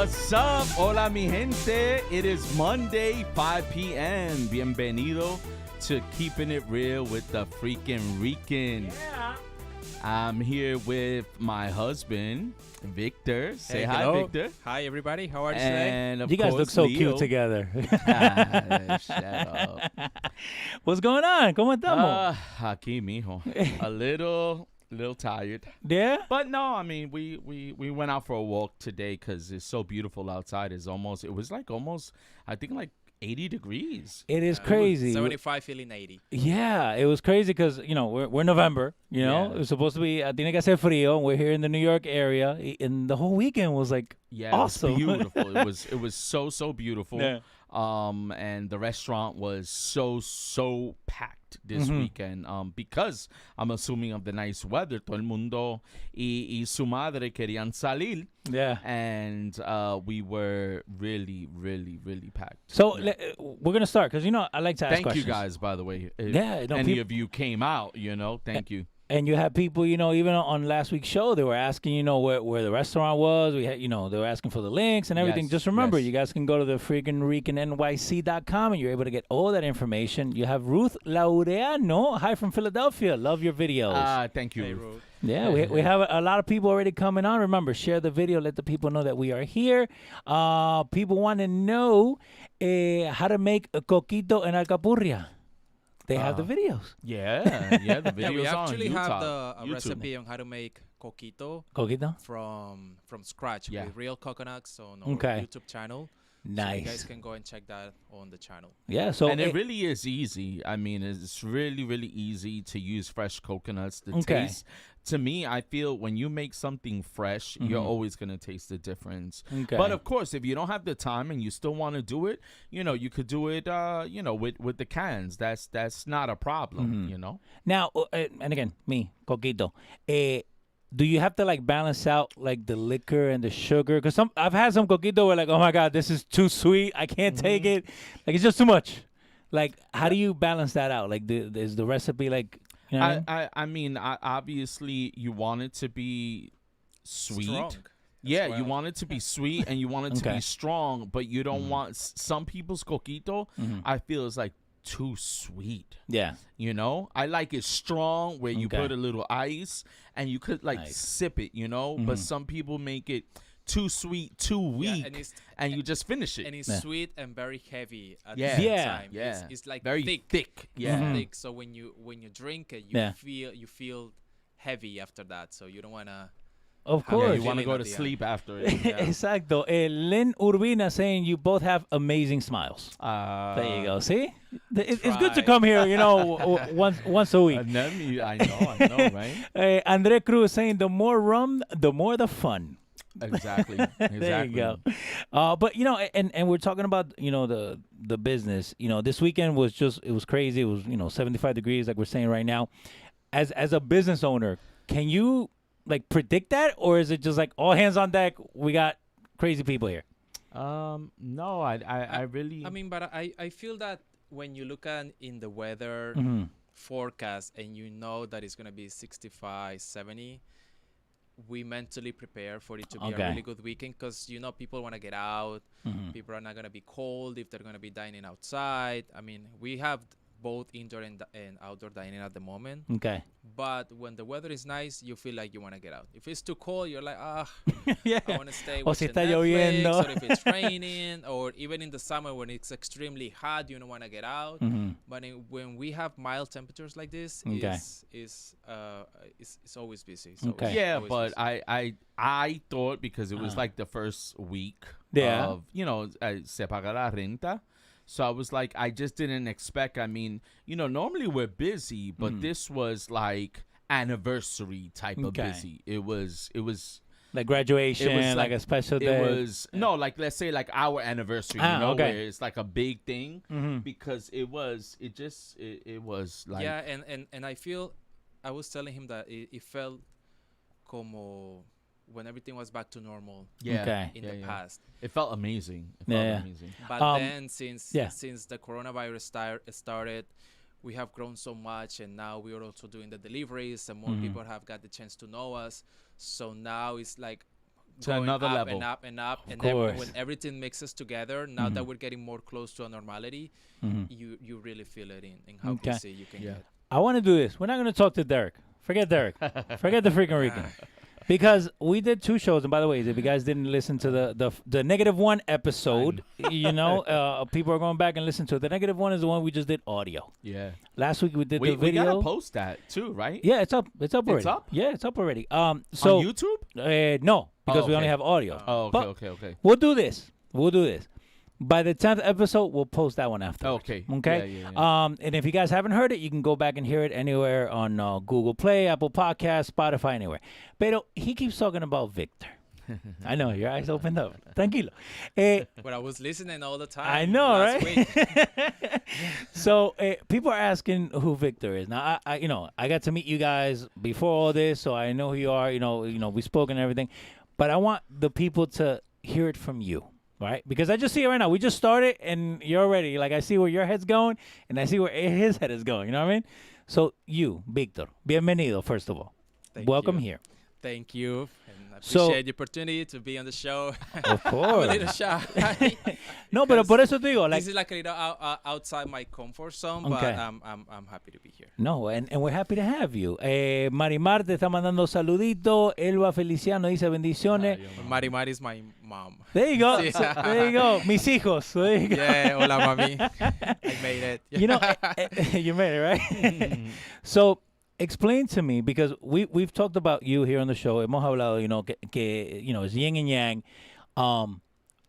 What's up? Hola, mi gente. It is Monday, 5 p.m. Bienvenido to Keeping It Real with the Freakin Rican. Yeah. I'm here with my husband, Victor. Say Hey, hi, hello. Victor. Hi, everybody. How are you today? And of You guys course, look so Leo. cute together. Shut up. What's going on? ¿Cómo estamos? Aquí, mijo. A little tired. Yeah? But no, I mean, we went out for a walk today because it's so beautiful outside. It was like almost, I think like 80 degrees. It is crazy. 75 feeling 80. Yeah, it was crazy because, we're November, Yeah. It was supposed to be, tiene que hacer frío. We're here in the New York area. And the whole weekend was like awesome. It was beautiful. It was so beautiful. Yeah. And the restaurant was so packed this weekend because I'm assuming of the nice weather. Todo el mundo y su madre querían salir. Yeah. And we were really packed. So we're going to start because, I like to ask Thank questions. you guys, by the way. If Yeah, no, any of you came out, thank you. And you had people, even on last week's show, they were asking, where the restaurant was. We had, they were asking for the links and everything. Yes, Just remember, yes. you guys can go to the Freakin Rican NYC.com and you're able to get all that information. You have Ruth Laureano. Hi from Philadelphia. Love your videos. Thank you. Hey, Ruth. Ruth. Yeah, we have a lot of people already coming on. Remember, share the video. Let the people know that we are here. People want to know how to make a coquito en alcapurria. They have the videos. Yeah, the videos Yeah, we actually on have YouTube. a recipe on how to make coquito Coquito? from scratch Yeah. with real coconuts on our Okay. YouTube channel. So you guys Nice. can go and check that on the channel. Yeah, so And it really is easy. I mean, it's really easy to use fresh coconuts. The taste, to me, I feel when you make something fresh, you're always going to taste the difference. Okay. But of course, if you don't have the time and you still want to do it, you could do it, with the cans. That's not a problem, Now, and again, me, Coquito. Do you have to balance out the liquor and the sugar? Because I've had some coquito where oh my God, this is too sweet. I can't take it. It's just too much. How do you balance that out? Is the recipe you know what I mean? Obviously you want it to be sweet. Strong as Yeah, you well. want it to be sweet and you want it to Okay. be strong, but you don't want some people's coquito. I feel is too sweet. Yeah. I like it strong where you Okay. put a little ice and you could Nice. sip it, but some people make it too sweet, too weak, and you just finish it. And it's Yeah. sweet and very heavy at Yeah. the same Yeah. time. Yeah. It's like very thick. Yeah. It's thick. So when you drink it, Yeah. you feel heavy after that. So you don't wanna. Of Yeah, Yeah, course. you want to Feeling go at to the end. sleep after it. Yeah. Exacto. Lynn Urbina saying you both have amazing smiles. There you go. See? It's good to try. come here, once a week. I know, right? Andre Cruz saying the more rum, the more the fun. Exactly. There you go. But and we're talking about the business. This weekend was it was crazy. It was 75 degrees like we're saying right now. As a business owner, can you predict that, or is it just all hands on deck? We got crazy people here. No, I really. I mean, but I feel that when you look at in the weather forecast and you know that it's going to be 65, 70, we mentally prepare for it to be Okay. a really good weekend because, people want to get out. People are not going to be cold if they're going to be dining outside. I mean, we have both indoor and outdoor dining at the moment. Okay. But when the weather is nice, you feel like you want to get out. If it's too cold, you're like, Yeah. I want to stay O si watching está Netflix, lloviendo. or if it's raining, or even in the summer when it's extremely hot, you don't want to get out. But when we have mild temperatures like this, Okay. it's always busy. It's Okay. always- Yeah, always but busy. I thought because it was the first week Yeah. of se paga la renta. So I was I just didn't expect. I mean, normally we're busy, but this was anniversary type of Okay. busy. It was Like graduation, It was like a special day. It was no, let's say our anniversary, okay. where it's a big thing because it was Yeah, and I feel, I was telling him that it felt como when everything was back to normal Okay. in the past. It felt amazing. It felt Yeah. amazing. But then since yeah. the coronavirus started, we have grown so much, and now we are also doing the deliveries, and more people have got the chance to know us. So now it's To going another up level. and up and up, and course. then when everything mixes together, now that we're getting more close to a normality, you really feel it in how Okay. busy you can get. I want to do this. We're not going to talk to Derek. Forget Derek. Forget the Freakin Rican. Because we did 2 shows, and by the way, if you guys didn't listen to the negative one episode, people are going back and listen to it. The negative one is the one we just did audio. Yeah. Last week we did We the video. gotta post that too, right? Yeah, it's up. It's up already. It's up? Yeah, it's up already. So On YouTube? no, because we okay. only have audio. Oh, But okay. We'll do this. By the 10th episode, we'll post that one after. Okay. Okay. Yeah. And if you guys haven't heard it, you can go back and hear it anywhere on Google Play, Apple Podcasts, Spotify, anywhere. Pero he keeps talking about Victor. I know your eyes opened up. Tranquilo. But I was listening all the time. I know, last right? week. So people are asking who Victor is. Now, I got to meet you guys before all this, so I know who you are. We spoke and everything, but I want the people to hear it from you, right? Because I just see it right now. We just started, and you're already like I see where your head's going, and I see where his head is going. You know what I mean? So you, Victor, bienvenido. First of all, welcome you. here. Thank you. And I So- appreciate the opportunity to be on the show. Of I'm a course. little shy. No, pero because por eso te digo, like this is like a little outside my comfort zone, Okay. but I'm happy to be here. no, and we're happy to have you. Marimar te está mandando saludito. Elba Feliciano dice bendiciones. Mari Mari is my mom. There you go. Sí. There you go. Mis hijos. There you go. Yeah, hola mami. I made it. You know, you made it, right? So, explain to me, because we've talked about you here on the show. Hemos hablado, que it's yin and yang.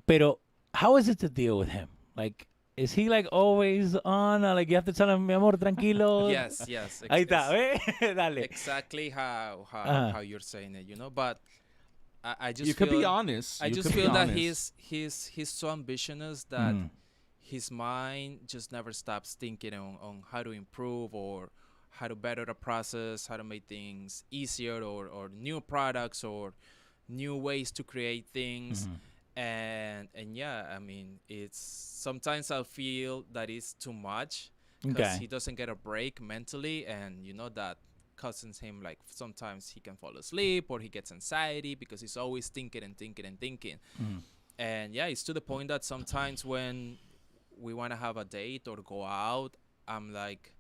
Pero how is it to deal with him? Like, is he like always on? Like you have to tell him, mi amor, tranquilo. Yes. Ahí está, Dale. Exactly how you're saying it, But I just You feel, could be honest. I You just could be feel that honest. he's so ambitious that his mind just never stops thinking on how to improve or how to better the process, how to make things easier or new products or new ways to create things. And yeah, I mean, it's sometimes I feel that it's too much because Okay. he doesn't get a break mentally, and that causes him, like, sometimes he can fall asleep or he gets anxiety because he's always thinking. And yeah, it's to the point that sometimes when we want to have a date or go out, I'm like,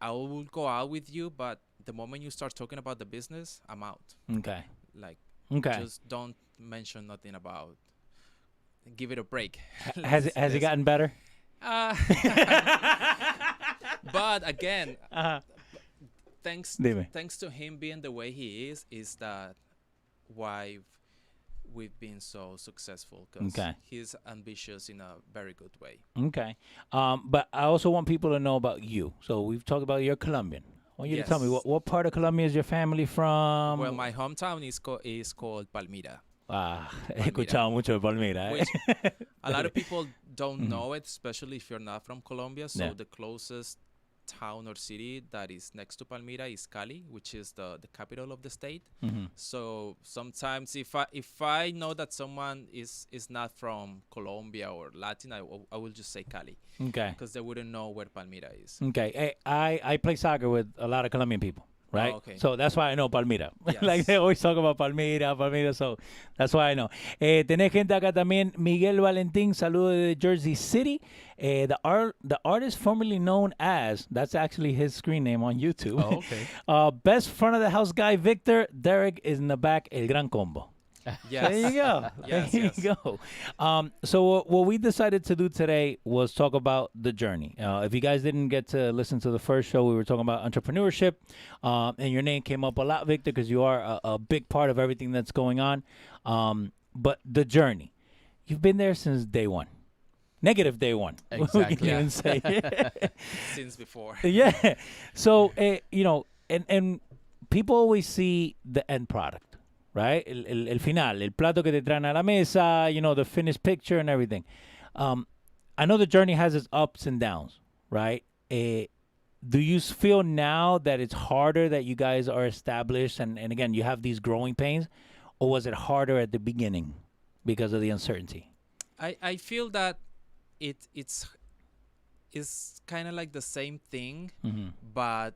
I will go out with you, but the moment you start talking about the business, I'm out. Okay. Like, Okay. just don't mention nothing about. Give it a break. Has it gotten better? But again, Uh-huh. thanks Dime. to him being the way he is that why we've been so successful, because Okay. he's ambitious in a very good way. Okay. But I also want people to know about you. So we've talked about you're Colombian. I want you to tell me Yes. what part of Colombia is your family from? Well, my hometown is called Palmira, he escuchado mucho de Palmira. which a lot of people don't know it, especially if you're not from Colombia. So Yeah. the closest town or city that is next to Palmira is Cali, which is the capital of the state. So sometimes if I know that someone is not from Colombia or Latin, I will just say Cali, Okay. because they wouldn't know where Palmira is. Okay. Hey, I play soccer with a lot of Colombian people, right? okay. So that's why I know Palmira. Yes. Like they always talk about Palmira, so that's why I know. Tenés gente acá también, Miguel Valentín, saludo de Jersey City. The artist formerly known as, that's actually his screen name on YouTube. Oh, okay. Best front of the house guy, Victor. Derek is in the back, El Gran Combo. Yes. There you go. Yes, There yes. you go. So what we decided to do today was talk about the journey. If you guys didn't get to listen to the first show, we were talking about entrepreneurship, and your name came up a lot, Victor, because you are a big part of everything that's going on. But the journey, you've been there since day one. Negative day one. We Exactly. can even say. Since before. Yeah. So, and people always see the end product, right? El final, el plato que te traen a la mesa, the finished picture and everything. I know the journey has its ups and downs, right? Do you feel now that it's harder that you guys are established and again, you have these growing pains, or was it harder at the beginning because of the uncertainty? I feel that it's kind of like the same thing, but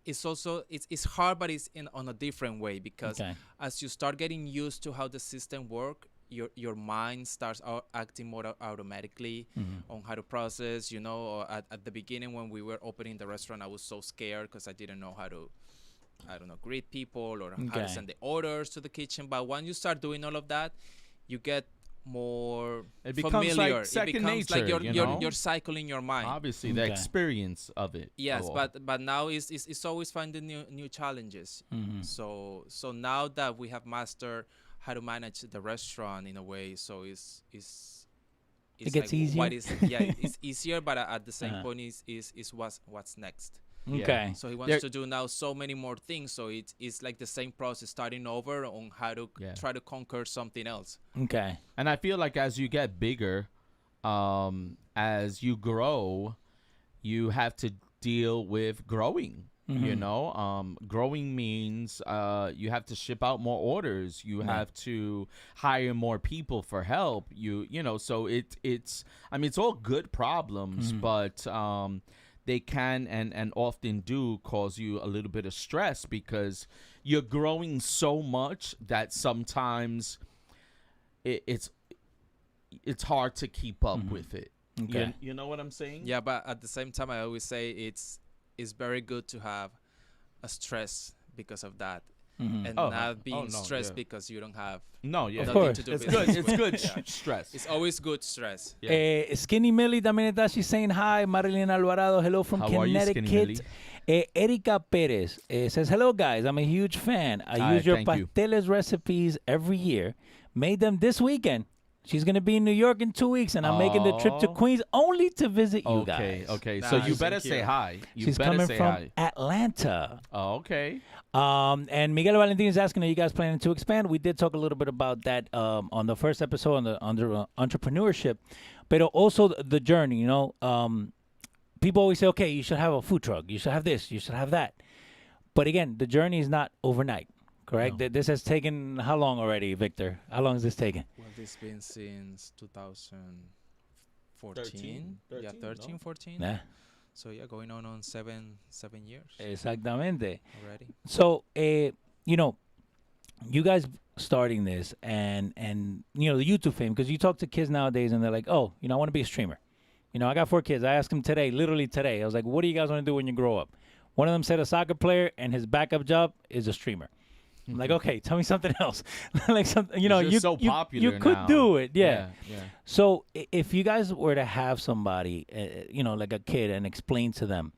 it's also it's hard, but it's in on a different way, because Okay. as you start getting used to how the system work, your mind starts acting more automatically on how to process. Or at the beginning when we were opening the restaurant, I was so scared because I didn't know how to, I don't know, greet people or how Okay. to send the orders to the kitchen. But when you start doing all of that, you get more It becomes familiar. like second it becomes nature, like your cycle in your mind. Obviously, the Okay. experience of it. Yes, Oh, but now it's always finding new challenges. So now that we have mastered how to manage the restaurant in a way, so it's It gets like easier? What is it's easier, but at the same point is what's next. Yeah. Okay. So he wants to do now so many more things. So it's like the same process, starting over on how to try to conquer something else. Okay. And I feel like as you get bigger, as you grow, you have to deal with growing. Growing means you have to ship out more orders. You have to hire more people for help. So it's I mean, it's all good problems, but they can and often do cause you a little bit of stress because you're growing so much that sometimes it's hard to keep up with it. Okay. You know what I'm saying? Yeah, but at the same time, I always say it's very good to have a stress because of that, and not being stressed because you don't have Of nothing course. to do It's business good. It's with. good Yeah. stress. It's always good stress. Yeah. Skinny Millie también está. She's saying hi. Marilyn Alvarado, hello from How are you, Skinny Connecticut. Erika Perez says, hello, guys. I'm a huge fan. I Hi, use your thank you. pasteles recipes every year. Made them this weekend. She's going to be in New York in 2 weeks, and I'm making the trip to Oh. Queens only to visit you guys. Okay. So Nice. you better Thank say you. hi. You She's better coming say from hi. Atlanta. Oh, okay. And Miguel Valentin is asking, are you guys planning to expand? We did talk a little bit about that on the first episode on the entrepreneurship, but also the journey. People always say, okay, you should have a food truck, you should have this, you should have that. But again, the journey is not overnight, correct? No. This has taken how long already, Victor? How long has this taken? Well, this been since 2014. 13, 13, 14. Yeah, So yeah, going on 7 years exactamente. already. So, you guys starting this and the YouTube fame, because you talk to kids nowadays and they're like, oh, I want to be a streamer. I got 4 kids. I asked them literally today. I was like, what do you guys want to do when you grow up? One of them said a soccer player, and his backup job is a streamer. I'm like, okay, tell me something else. Like something, It's just so you popular could now. do it, yeah. Yeah. So if you guys were to have somebody, like a kid, and explain to them,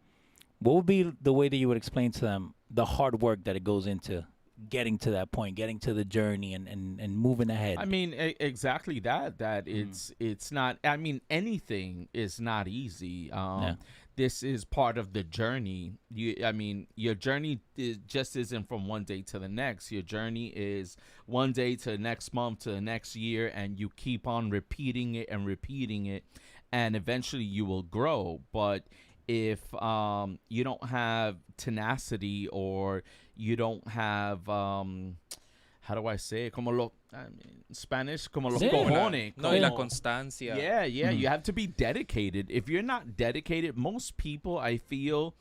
what would be the way that you would explain to them the hard work that it goes into getting to that point, getting to the journey and moving ahead? I mean, exactly that. That it's not. I mean, anything is not easy. This is part of the journey. Your journey just isn't from one day to the next. Your journey is one day to the next month to the next year, and you keep on repeating it, and eventually you will grow. But if you don't have tenacity, or you don't have how do I say it? Spanish, como los Sí. cojones. No, y la como- constancia. Yeah, you have to be dedicated. If you're not dedicated, most people, I feel,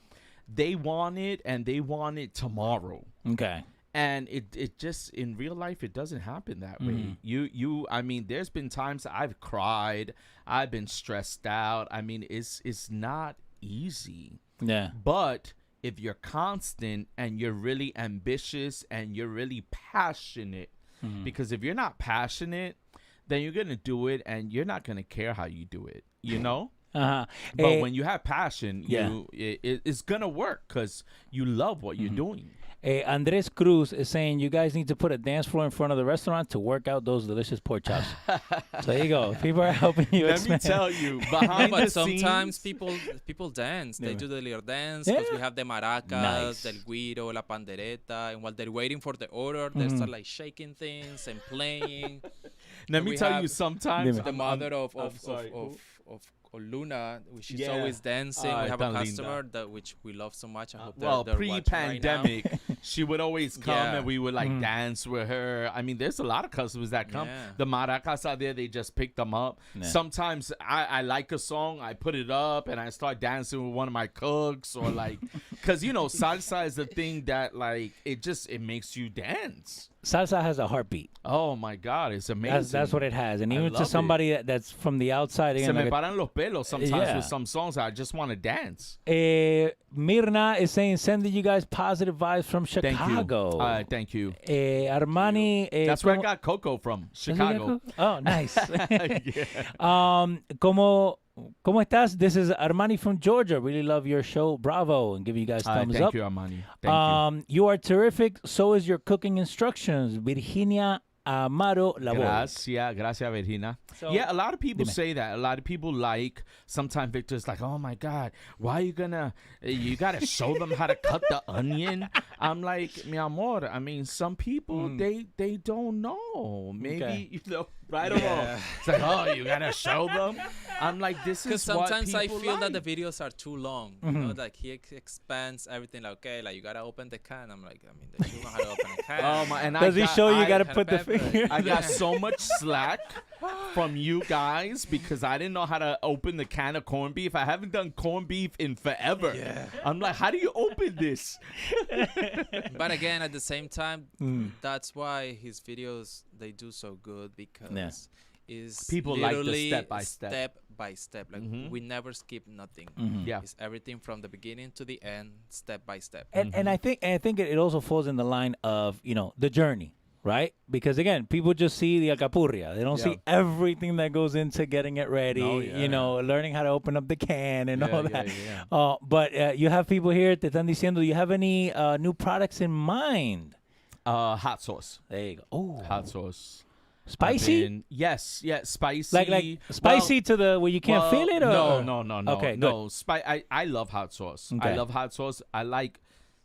they want it and they want it tomorrow. Okay. And it just, in real life, it doesn't happen that way. There's been times I've cried, I've been stressed out. It's not easy. Yeah. But if you're constant and you're really ambitious and you're really passionate, because if you're not passionate, then you're going to do it and you're not going to care how you do it, Uh-huh. But when you have passion, Yeah. it's going to work because you love what you're doing. Andres Cruz is saying you guys need to put a dance floor in front of the restaurant to work out those delicious pork chops. So there you go. People are helping you Let me expand. tell you, No, behind the but sometimes scenes, people dance. They Yeah. do the little dance because we Yeah. have the maracas, Nice. del guiro, la pandereta, and while they're waiting for the order, they start like shaking things and playing. let me we tell have you, sometimes Dime. The mother of I'm sorry, or Luna, she's Yeah. always dancing. We have a tan linda. customer that which we love so much. I hope Well, they're watching right now. pre-pandemic, she would always come Yeah. and we would like dance with her. I mean, there's a lot of customers that come. Yeah. The maracas out there, they just pick them up. Yeah. Sometimes I like a song, I put it up and I start dancing with one of my cooks or like, because you know, salsa is the thing that like it makes you dance. Salsa has a heartbeat. Oh my God, it's amazing. That's what it has. And I even to love somebody that's from the outside, Se again, me like paran los pelos sometimes Yeah. with some songs. I just want to dance. Mirna is saying, sending you guys positive vibes from Thank Chicago. you. Thank you. Armani. That's where I ¿cómo- got Coco from, ¿Does he get Chicago. Coco? Oh, nice. Yeah. ¿Cómo estás? This is Armani from Georgia. Really love your show. Bravo. And give you guys thumbs Thank up. you, Armani. Thank You are terrific. So is your cooking instructions. Virginia Amaro you. Labor. Gracias, Virginia. So- Yeah, a lot of people Dime. say that. A lot of people like, sometimes Victor's like, oh my God, why are you you got to show them how to cut the onion. I'm like, mi amor, I mean, some people, they don't know. Maybe, Okay. you know, right or wrong. It's like, oh, you got to show them. I'm like, this Because is what sometimes I people feel that like. the videos are too long. You know, like he expands everything. Like, okay, like you gotta open the can. I'm like, I mean, they should know how to open a can. Oh my, and Does he show you got to had put the pepper. finger? I got so much slack from you guys because I didn't know how to open the can of corned beef. I haven't done corned beef in forever. Yeah. I'm like, how do you open this? But again, at the same time, that's why his videos they do so good because is People like the literally step by step. step by step. Like we never skip nothing. Yeah. It's everything from the beginning to the end, step by step. And I think it also falls in the line of, you know, the journey, right? Because again, people just see the alcapurria. They don't Yeah. see everything that goes into getting it ready, No, yeah. you know, learning how to open up the can and all that. yeah. But you have people here te están diciendo, do you have any new products in mind? Hot sauce. There you go. Oh, Hot sauce. spicy? Yes, spicy. Like spicy to the where you can't feel it? Or? No. Okay, no. I love hot sauce. Okay. I love hot sauce. I like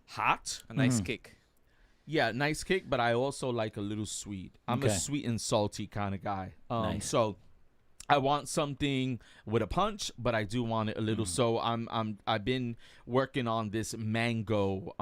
hot. A nice kick. Yeah, nice kick, but I also like a little sweet. I'm a Okay. sweet and salty kind of guy. Nice. So I want something with a punch, but I do want it a little. So I've been working on this mango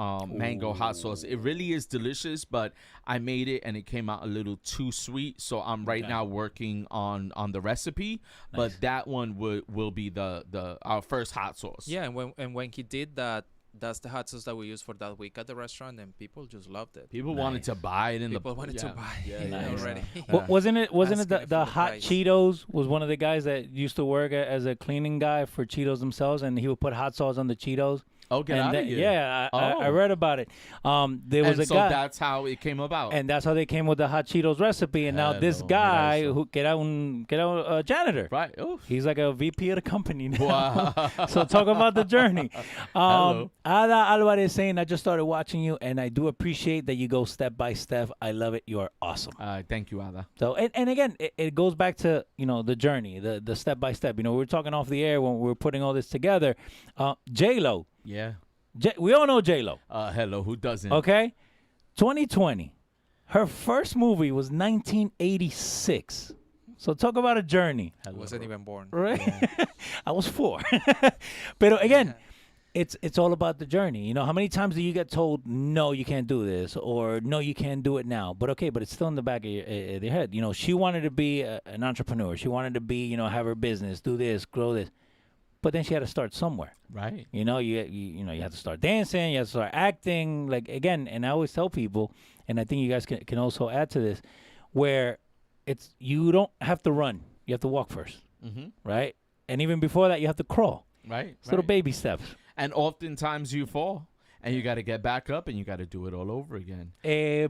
hot sauce. It really is delicious, but I made it and it came out a little too sweet. So I'm right now working on the recipe, but that one will be our first hot sauce. Yeah, and when he did that, that's the hot sauce that we used for that week at the restaurant, and people just loved it. People wanted to buy it in People wanted to buy it Nice. already. Wasn't it Asking the it for the Hot price. Cheetos was one of the guys that used to work as a cleaning guy for Cheetos themselves, and he would put hot sauce on the Cheetos. Oh, get And out of that- here. Yeah, I Oh. read about it. There was And a so guy, that's how it came about. and that's how they came with the Hot Cheetos recipe. And now this Hello, guy mira eso. who que era a janitor, Right. Oh. he's like a VP of the company now. Wow. So talk about the journey. Hello. Ada Alvarez saying, I just started watching you, and I do appreciate that you go step by step. I love it. You are awesome. Thank you, Ada. So and again, it goes back to, you know, the journey, the step by step. You know, we were talking off the air when we were putting all this together. J-Lo. Yeah. We all know J-Lo. Hello. Who doesn't? Okay? 2020. Her first movie was 1986. So talk about a journey. I wasn't even born. Right? I was 4. But again, it's all about the journey. You know, how many times do you get told, no, you can't do this, or no, you can't do it now? But okay, but it's still in the back of your head. You know, she wanted to be an entrepreneur. She wanted to be, you know, have her business, do this, grow this. But then she had to start somewhere. Right. You know, you know, you have to start dancing, you have to start acting. Like, again, and I always tell people, and I think you guys can also add to this, where you don't have to run. You have to walk first, right? And even before that, you have to crawl. Right. It's little baby steps. And oftentimes you fall, and you got to get back up, and you got to do it all over again.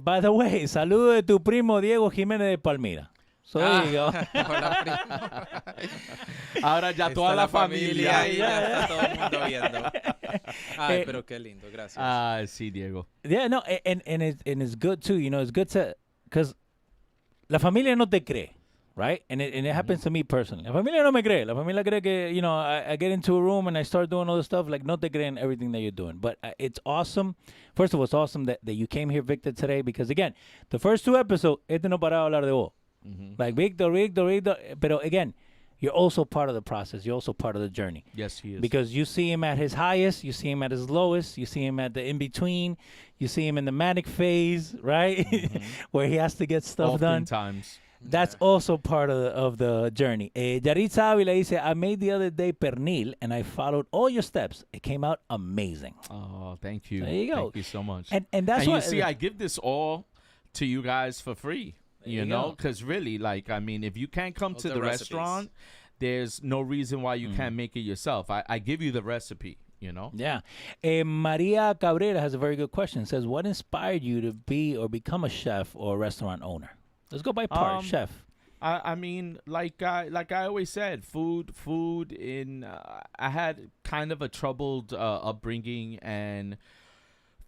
By the way, saludo de tu primo Diego Jiménez de Palmira. So there you go. Hola, primo. Ahora ya toda Está la familia. ahí, ya está todo el mundo viendo. Ay, pero qué lindo, gracias. Sí, Diego. Yeah, no, and it's good too. You know, it's good to, because la familia no te cree, right? And it happens to me personally. La familia no me cree. La familia cree que, you know, I get into a room and I start doing all this stuff, like no te creen everything that you're doing. But it's awesome. First of all, it's awesome that you came here, Victor, today, because again, the first 2 episodes, este no paraba de hablar de vos. Like Victor. Pero again, you're also part of the process. You're also part of the journey. Yes, he is. Because you see him at his highest, you see him at his lowest, you see him at the in between, you see him in the manic phase, right? Where he has to get stuff done. Oftentimes. That's also part of the journey. Yaritza Avila dice, I made the other day pernil and I followed all your steps. It came out amazing. Oh, thank you. There you go. Thank you so much. And that's and what you see, I give this all to you guys for free. You know, because really, like, I mean, if you can't come to the restaurant, there's no reason why you can't make it yourself. I give you the recipe, you know? Yeah. Maria Cabrera has a very good question. It says, what inspired you to be or become a chef or a restaurant owner? Let's go by part, chef. I mean, like I always said, food in, I had kind of a troubled upbringing, and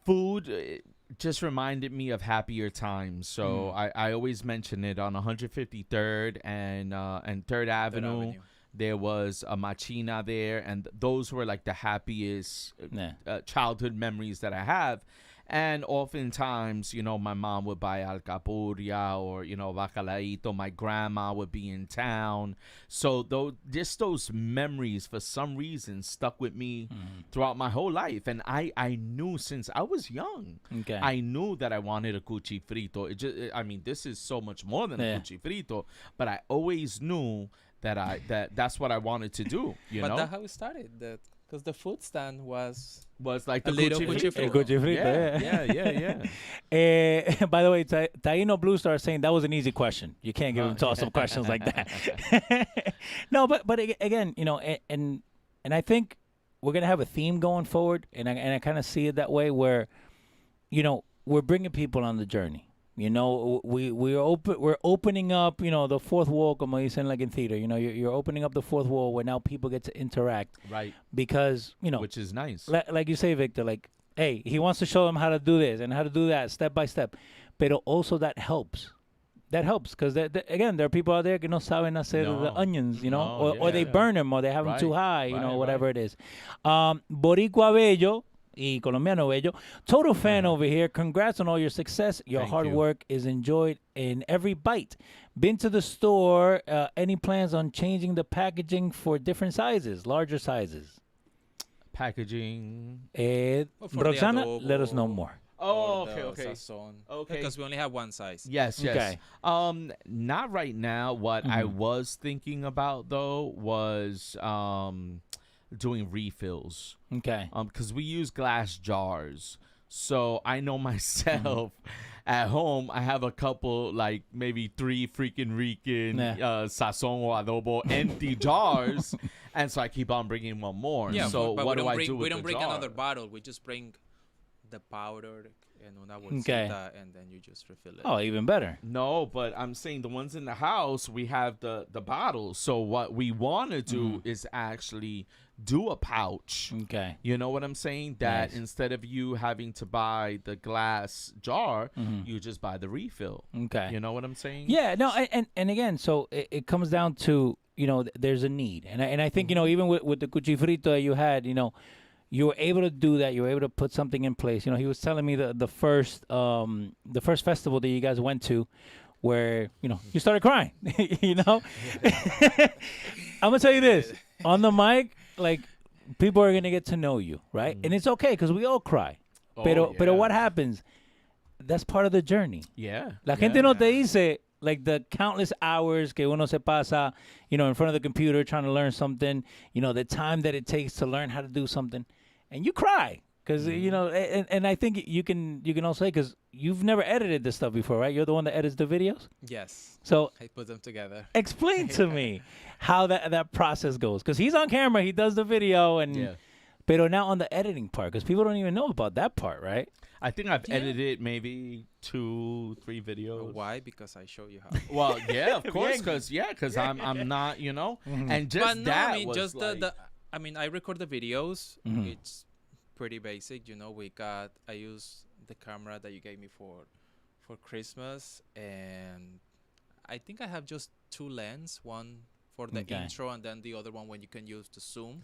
food just reminded me of happier times. So I always mention it on 153rd and 3rd Avenue. There was a machina there, and those were like the happiest childhood memories that I have. And oftentimes, you know, my mom would buy alcapurria or, you know, bacalaíto. My grandma would be in town. So those memories, for some reason, stuck with me throughout my whole life. And I knew since I was young, I knew that I wanted a cuchi frito. I mean, this is so much more than a cuchi frito. But I always knew that that's what I wanted to do, you know? But that's how it started. Because the food stand was like a the little cuchi frito. Cuchi frito, yeah. By the way, Taino Blue Star is saying that was an easy question. You can't give him toss-up questions like that. No, but again, you know, and I think we're gonna have a theme going forward, and I kind of see it that way, where, you know, we're bringing people on the journey. You know, we're opening up, you know, the fourth wall, como dicen like in theater. You know, you're opening up the fourth wall where now people get to interact. Right. Because, you know, which is nice. Like you say, Victor, like, hey, he wants to show them how to do this and how to do that step by step. But also that helps. That helps because, again, there are people out there que no saben hacer the onions, you know, or they burn them, or they have them too high, you know, whatever it is. Boricua Bello y Colombiano Bello, total fan over here. Congrats on all your success. Your hard work is enjoyed in every bite. Been to the store. Any plans on changing the packaging for different sizes, larger sizes? Packaging. Roxana, let us know more. Oh, okay. Okay. Because we only have one size. Yes. Okay. Not right now. What I was thinking about though was doing refills. Okay. Because we use glass jars, so I know myself. At home, I have a couple, like maybe 3 Freakin Rican sazon or adobo empty jars, and so I keep on bringing one more. Yeah. So but what do I bring, do with we don't the bring jar? another bottle. We just bring the powder and una bolsita, and then you just refill it. Oh, even better. No, but I'm saying the ones in the house, we have the bottles. So what we want to do is actually do a pouch. Okay. You know what I'm saying? That instead of you having to buy the glass jar, you just buy the refill. Okay. You know what I'm saying? Yeah. No. And again, so it comes down to, you know, there's a need, and I think, you know, even with the cuchifrito that you had, you know, you were able to do that. You were able to put something in place. You know, he was telling me the first festival that you guys went to, where, you know, you started crying. You know, I'm gonna tell you this on the mic, like, people are gonna get to know you, right? And it's okay because we all cry. Pero what happens? That's part of the journey. Yeah. La gente no te dice, like, the countless hours que uno se pasa, you know, in front of the computer trying to learn something, you know, the time that it takes to learn how to do something, and you cry because, you know, and I think you can also say, because you've never edited this stuff before, right? You're the one that edits the videos. Yes. So I put them together. Explain to me how that process goes, because he's on camera, he does the video, and pero now on the editing part, because people don't even know about that part, right? I think I've edited maybe 2-3 videos. Why? Because I show you how. Well, yeah, of course, because I'm not, you know, and just but no, that I mean, was just like, I mean, I record the videos. It's pretty basic, you know. I use the camera that you gave me for Christmas, and I think I have just 2 lenses, one for the intro and then the other one when you can use the zoom.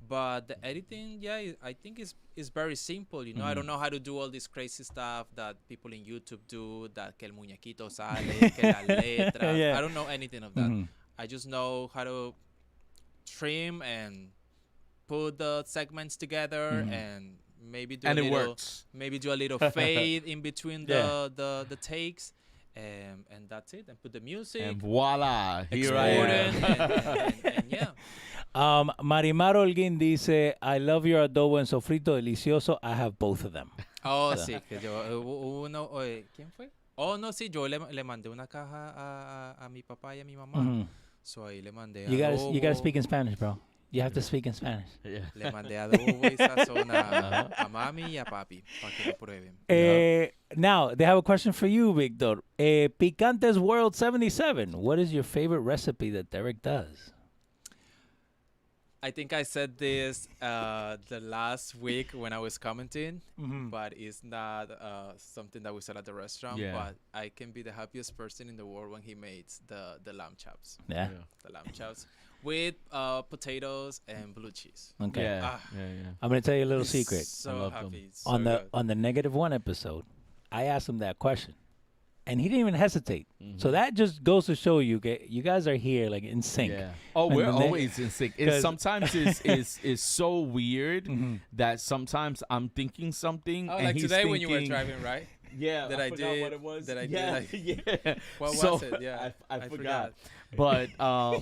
But the editing, I think is very simple, you know. I don't know how to do all this crazy stuff that people in YouTube do, that que el muñequito sale, que la letra. I don't know anything of that. I just know how to trim and put the segments together and maybe do And a it little works. maybe do a little fade in between Yeah. the takes, and that's it. And put the music, And voila, here I export am. it, and yeah. Marimar Holguín dice, I love your adobo and sofrito delicioso. I have both of them. Oh, sí, que yo, uno, ¿quién fue? Oh, no, sí, yo le mandé una caja a mi papá y a mi mamá. Mhm. So ahí le mandé You gotta adobo, speak in Spanish, bro. You have to speak in Spanish. Yeah. le mandé adobo y sazón a mami y a papi para que lo prueben. Now, they have a question for you, Victor. Picantes World 77. What is your favorite recipe that Derek does? I think I said this the last week when I was commenting, but it's not something that we said at the restaurant. Yeah. But I can be the happiest person in the world when he makes the lamb chops. Yeah. The lamb chops with potatoes and blue cheese. Okay. Yeah. Yeah. I'm going to tell you a little He's secret. So love them. happy. So On the good. on the -1 episode, I asked him that question, and he didn't even hesitate. So that just goes to show you, you guys are here like in sync. Yeah. Oh, And we're the ne- always in sync. It 'cause- sometimes is so weird that sometimes I'm thinking something Oh, and like he's today when you were thinking- driving, right? Yeah, that I forgot did- what it was. that I did, yeah, like- yeah. What So, was it? Yeah, I I forgot. forgot. But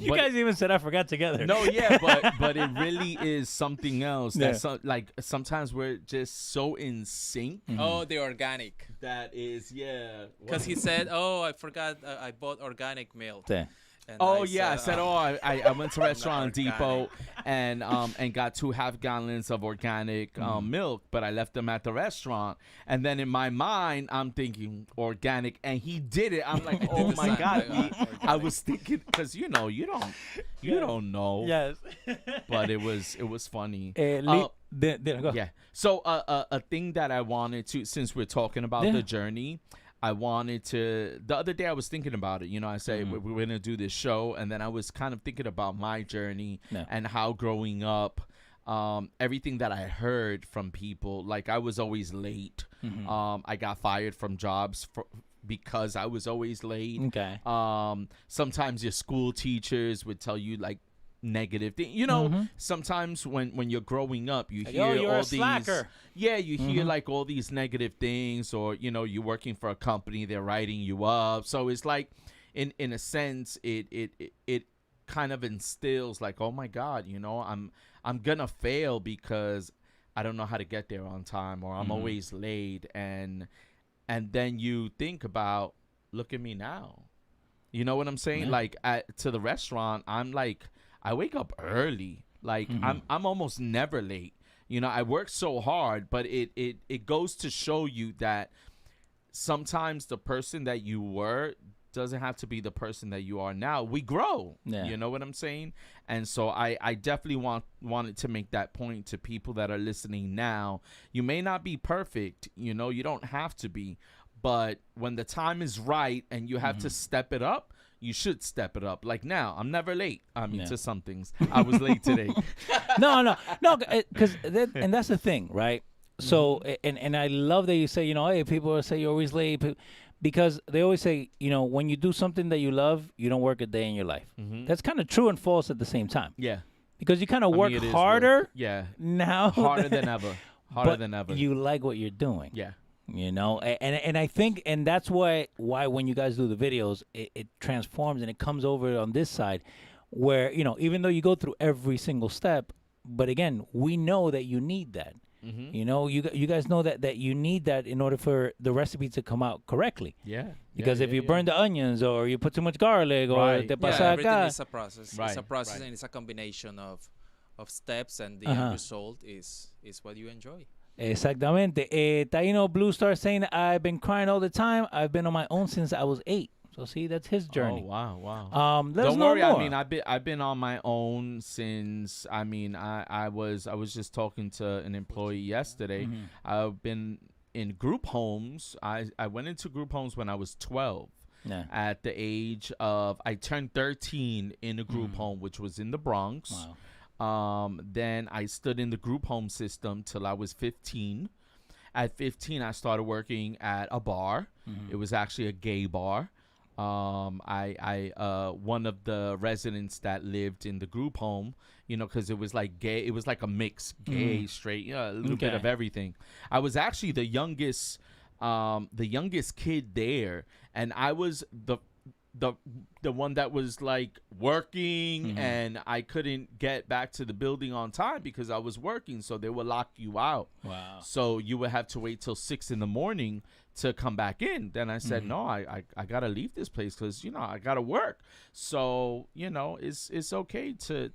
You but, guys even said I forgot together. no, yeah, but it really is something else. Yeah. That like sometimes we're just so in sync. Oh, the organic. That is, yeah. Because he said, "Oh, I forgot. I bought organic milk." Yeah. And Oh yeah, I said, I went to Restaurant organic. Depot and got 2 half gallons of organic milk, but I left them at the restaurant. And then in my mind, I'm thinking organic, and he did it. I'm like, oh the my sign, god! like, I organic. was thinking because you don't know, Yes. but it was funny. Go. Yeah. So a thing that I wanted to, since we're talking about Yeah. the journey, I wanted to, the other day I was thinking about it. You know, I say we're going to do this show. And then I was kind of thinking about my journey Yeah. and how growing up, everything that I heard from people, like I was always late. I got fired from jobs because I was always late. Okay. Sometimes your school teachers would tell you like negative thing. You know, sometimes when you're growing up, you Like, hear "Oh, you're a all these slacker." yeah, you hear like all these negative things, or you know, you're working for a company, they're writing you up. So it's like in a sense it kind of instills like, oh my god, you know, I'm gonna fail because I don't know how to get there on time, or I'm always late. And then you think about, look at me now. You know what I'm saying? Yeah. Like to the restaurant, I'm like, I wake up early. Like I'm almost never late. You know, I work so hard, but it goes to show you that sometimes the person that you were doesn't have to be the person that you are now. We grow. Yeah. You know what I'm saying? And so I definitely wanted to make that point to people that are listening now. You may not be perfect, you know, you don't have to be, but when the time is right and you have to step it up, you should step it up. Like now, I'm never late. I mean, Yeah. to some things. I was late today. no, because and that's the thing, right? So, and I love that you say, you know, hey, people say you're always late, because they always say, you know, when you do something that you love, you don't work a day in your life. That's kind of true and false at the same time, Yeah. because you kind of I work mean, it is harder work. Yeah. now, Harder than ever. Harder but than ever. you like what you're doing. Yeah. You know, and I think, and that's why when you guys do the videos, it transforms and it comes over on this side, where, you know, even though you go through every single step, but again, we know that you need that. You know, you guys know that you need that in order for the recipe to come out correctly. Yeah. Because if you burn the onions, or you put too much garlic, or Right. te Yeah, pasa everything acá. is a process. Right, It's a process, right. and it's a combination of steps, and the Uh-huh. end result is what you enjoy. Exactamente. Taino Blue Star saying, I've been crying all the time. I've been on my own since I was 8. So see, that's his journey. Oh wow. Let us Don't know worry. more. I mean, I've been on my own since. I mean, I was just talking to an employee yesterday. I've been in group homes. I went into group homes when I was 12. Yeah. At the age of, I turned 13 in a group home, which was in the Bronx. Wow. Then I stood in the group home system till I was 15. At 15, I started working at a bar. It was actually a gay bar. One of the residents that lived in the group home, you know, because it was like gay, it was like a mix, gay, straight, a little bit of everything. I was actually the youngest kid there, and I was the one that was like working, and I couldn't get back to the building on time because I was working, so they would lock you out. Wow. So you would have to wait till 6 a.m. to come back in. Then I said, no, I gotta leave this place because, you know, I gotta work. So, you know, it's okay to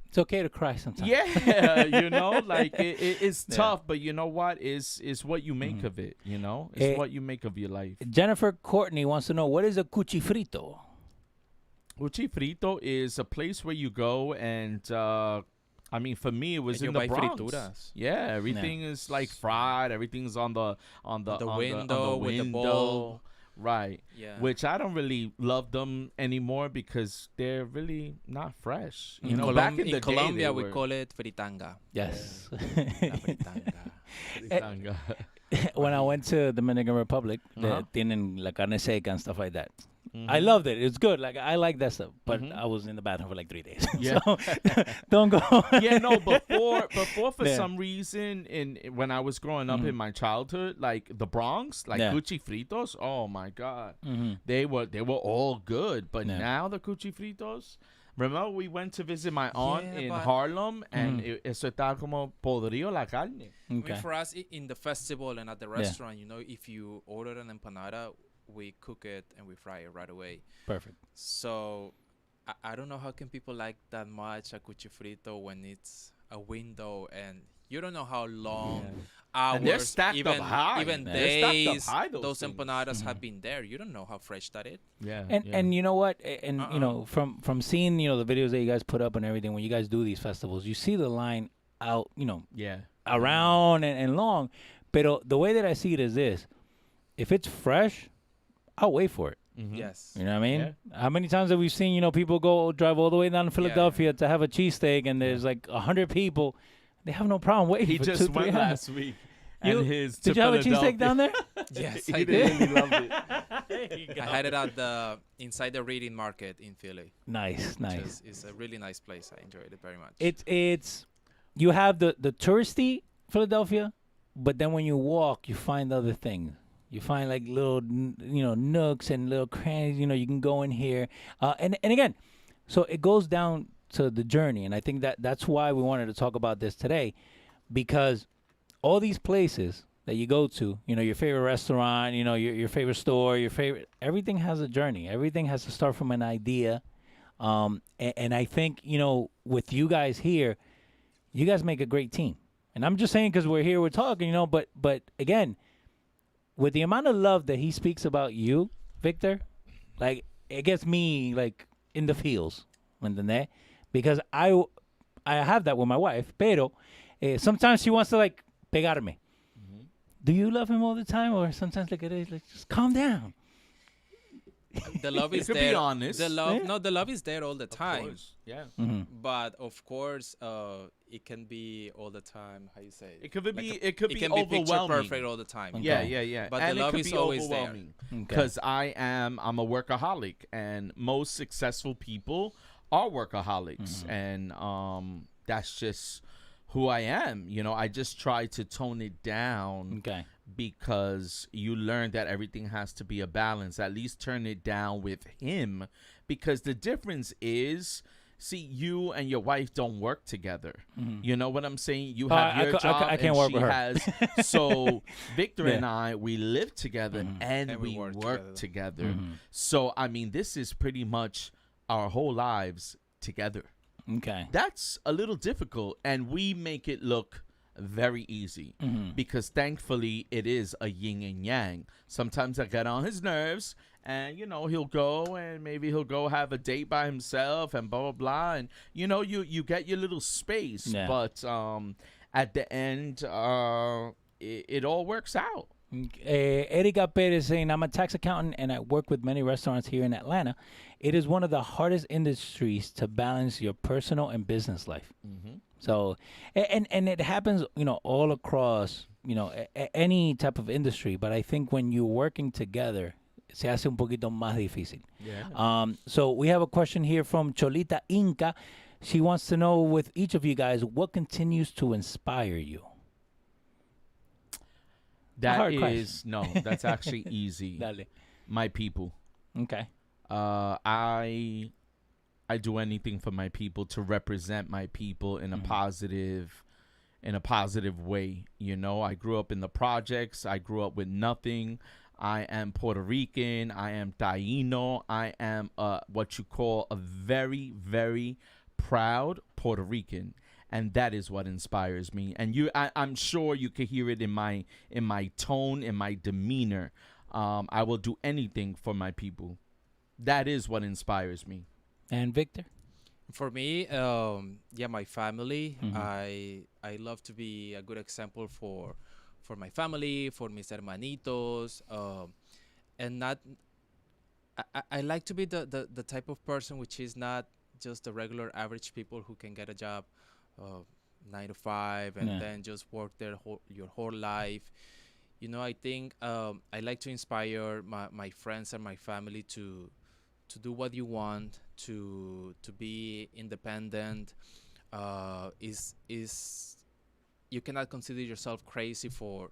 It's okay to cry sometimes. yeah, you know, like it's tough, but you know what? Is what you make of it, you know? It's what you make of your life. Jennifer Courtney wants to know, what is a cuchifrito? Cuchifrito is a place where you go and I mean, for me, it was And in you the buy Bronx. frituras. Yeah, everything is like fried. Everything's on the window with the window. bowl. Right. Yeah. Which I don't really love them anymore because they're really not fresh. You In know, back in the in Colombia, day, we call it fritanga. Yes. La fritanga. Fritanga. When I went to Dominican Republic, they tienen la carne seca and stuff like that. I loved it. It's good. Like, I like that stuff. But I was in the bathroom for like 3 days. Yeah. So don't go. Yeah, no, before for Yeah. some reason when I was growing up in my childhood, like the Bronx, like Yeah. cuchifritos, oh my God. They were all good. But now the cuchifritos, remember we went to visit my aunt Yeah, in but- Harlem, and eso está como podrido la carne. I Okay. mean, for us, in the festival and at the restaurant, you know, if you order an empanada, we cook it and we fry it right away. Perfect. So I don't know how can people like that much a cuchifrito when it's a window and you don't know how long hours, And they're stacked even up high. even They're stacked up days, high, those those things. empanadas have been there. You don't know how fresh that is. Yeah. And you know what? And you know, from seeing, you know, the videos that you guys put up and everything, when you guys do these festivals, you see the line out, you know, yeah. around and long. But the way that I see it is this: if it's fresh, I'll wait for it. Yes. You know what I mean? Yeah. How many times have we seen, you know, people drive all the way down to Philadelphia to have a cheesesteak, and there's like 100 people. They have no problem waiting He for just 2, 3 went hours. last week. You- And his Did you have a cheesesteak down there? Yes, He I did. did. He loved it. I had it at the inside the reading market in Philly. Nice, nice. It's a really nice place. I enjoyed it very much. It's you have the touristy Philadelphia, but then when you walk, you find other things. You find like little, you know, nooks and little crannies. You know, you can go in here, and again, so it goes down to the journey, and I think that's why we wanted to talk about this today, because all these places that you go to, you know, your favorite restaurant, you know, your favorite store, everything has a journey. Everything has to start from an idea, and I think, you know, with you guys here, you guys make a great team. And I'm just saying because we're here, we're talking, you know, but again, with the amount of love that he speaks about you, Victor, like, it gets me like in the feels, ¿entendés? Because I have that with my wife, pero sometimes she wants to like pegarme. Do you love him all the time, or sometimes like it is like, just calm down? The love is could there. be honest. The love, Yeah. no, the love is there all the Of time. course. Yeah. But of course, it can be all the time. How you say it? It could be It can be picture overwhelming. perfect all the time. Yeah, Okay. yeah, yeah. But and the love it could is be always there. overwhelming Okay. because I'm a workaholic, and most successful people are workaholics, and that's just who I am. You know, I just try to tone it down Okay. because you learn that everything has to be a balance. At least turn it down with him, because the difference is, see, you and your wife don't work together. You know what I'm saying? You have your job, I can't and work she with her. has. So Victor Yeah. and I, we live together and we work together. So I mean, this is pretty much our whole lives together. Okay. That's a little difficult, and we make it look very easy because thankfully it is a yin and yang. Sometimes I get on his nerves, and you know, he'll go and maybe he'll go have a date by himself and blah blah blah, and you know, you get your little space. Yeah. But at the end, it all works out. Erika Perez saying, I'm a tax accountant and I work with many restaurants here in Atlanta. It is one of the hardest industries to balance your personal and business life. So, and it happens, you know, all across, you know, any type of industry. But I think when you're working together, se hace un poquito más difícil. Yeah. So we have a question here from Cholita Inca. She wants to know with each of you guys, what continues to inspire you? That hard is no, that's actually easy. Dale. My people. Okay. I do anything for my people, to represent my people in a positive way. You know, I grew up in the projects. I grew up with nothing. I am Puerto Rican. I am Taino. I am what you call a very, very proud Puerto Rican. And that is what inspires me. And I'm sure you could hear it in my tone, in my demeanor. I will do anything for my people. That is what inspires me. And Victor? For me, my family. I love to be a good example for my family, for mis hermanitos, and not. I like to be the type of person which is not just the regular average people who can get a job 9 to 5 and then just work your whole life. You know, I think I like to inspire my friends and my family to do what you want, to be independent. Is you cannot consider yourself crazy for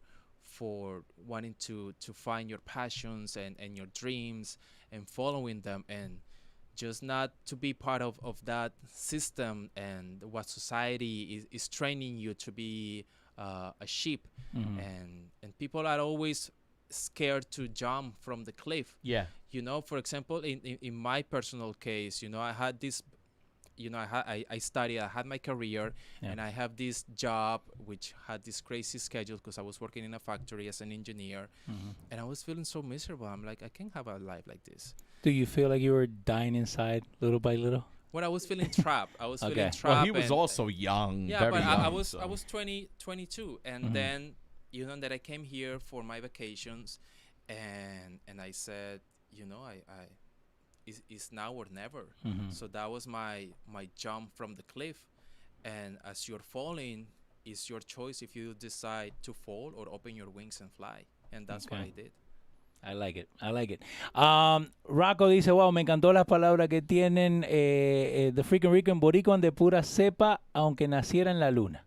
wanting to find your passions and your dreams and following them, and just not to be part of that system and what society is training you to be a sheep. And people are always scared to jump from the cliff. Yeah. You know, for example, in my personal case, you know, I had this, you know, I studied, I had my career, and I have this job which had this crazy schedule because I was working in a factory as an engineer, and I was feeling so miserable. I'm like, I can't have a life like this. Do you feel like you were dying inside little by little? Well, I was feeling trapped. I was feeling trapped. Well, he was also young. Yeah, very but young, I was 22, and then, you know, that I came here for my vacations, and I said, you know, it's now or never. So that was my jump from the cliff. And as you're falling, it's your choice if you decide to fall or open your wings and fly. And that's what I did. I like it. I like it. Rocco dice, wow, me encantó las palabras que tienen the Freakin Rican Boricuan de pura cepa, aunque naciera en la luna.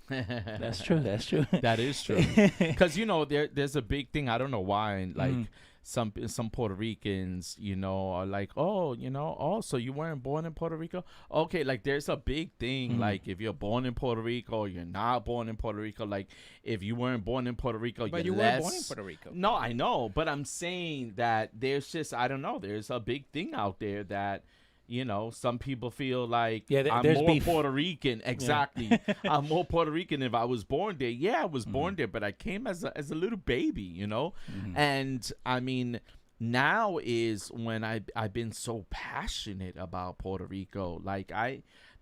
That's true. That's true. That is true. Because, you know, there's a big thing. I don't know why. Like, some Puerto Ricans, you know, are like, oh, you know, oh, so you weren't born in Puerto Rico? Okay, like, there's a big thing. Like, if you're born in Puerto Rico or you're not born in Puerto Rico, like, if you weren't born in Puerto Rico, But you're you less... were born in Puerto Rico. No, I know. But I'm saying that there's just, I don't know, there's a big thing out there that, you know, some people feel like I'm more beef. Puerto Rican. Exactly. I'm more Puerto Rican if I was born there. Yeah, I was born there, but I came as a little baby, you know? And, I mean, now is when I've been so passionate about Puerto Rico. Like,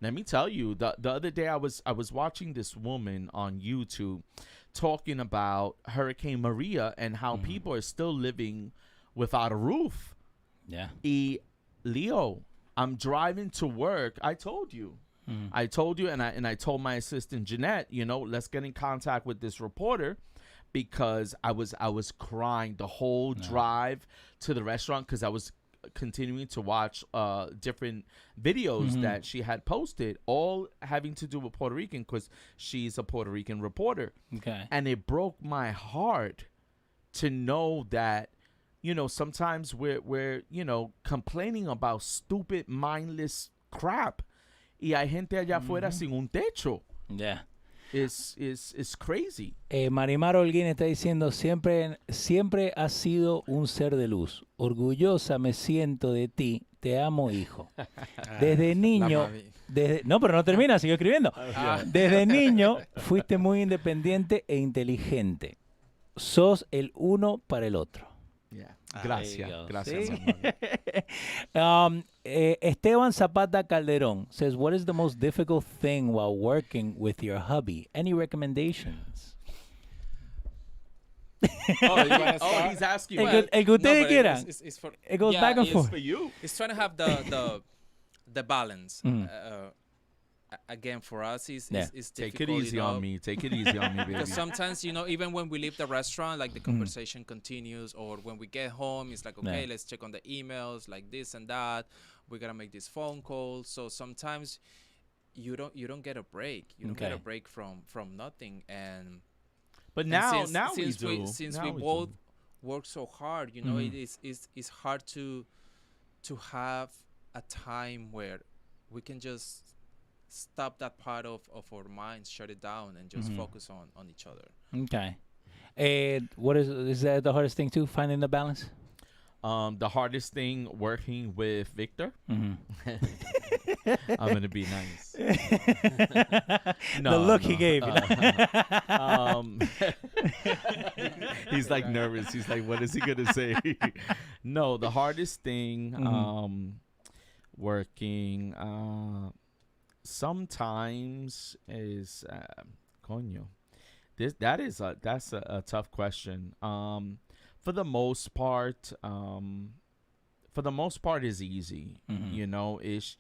let me tell you, the other day I was watching this woman on YouTube talking about Hurricane Maria and how people are still living without a roof. Yeah. Leo, I'm driving to work. I told you. I told you, and I told my assistant Jeanette, you know, let's get in contact with this reporter, because I was crying the whole drive to the restaurant, because I was continuing to watch different videos that she had posted, all having to do with Puerto Rican, because she's a Puerto Rican reporter. Okay. And it broke my heart to know that, you know, sometimes we're you know, complaining about stupid, mindless crap. Y hay gente allá afuera sin un techo. Yeah. It's crazy. Marimar Holguín está diciendo, siempre has sido un ser de luz. Orgullosa me siento de ti. Te amo, hijo. Desde niño... no, pero no termina, sigo escribiendo. Desde niño fuiste muy independiente e inteligente. Sos el uno para el otro. Yeah. Gracias. Gracias. Esteban Zapata Calderón says, what is the most difficult thing while working with your hubby? Any recommendations? He's asking. El que ustedes quieran. It goes back and forth. For you. It's trying to have the balance. again, for us, is Yeah. is Take it difficult. easy on me. Take it easy on me, baby. Because sometimes, even when we leave the restaurant, like the conversation continues, or when we get home, it's like, okay, Yeah. let's check on the emails, like this and that. We gotta make this phone call. So sometimes you don't get a break. You don't get a Okay. break from nothing. And But and now, since, now since we do. since Now we we both do. work so hard, it is it's hard to have a time where we can just stop that part of our minds, shut it down, and just focus on each other. Okay. And what is that the hardest thing too? Finding the balance. The hardest thing working with Victor. Mm-hmm. I'm gonna be nice. The look he gave. He's like nervous. He's like, what is he gonna say? No, the hardest thing working sometimes is coño. That's a tough question. For the most part, is easy. It's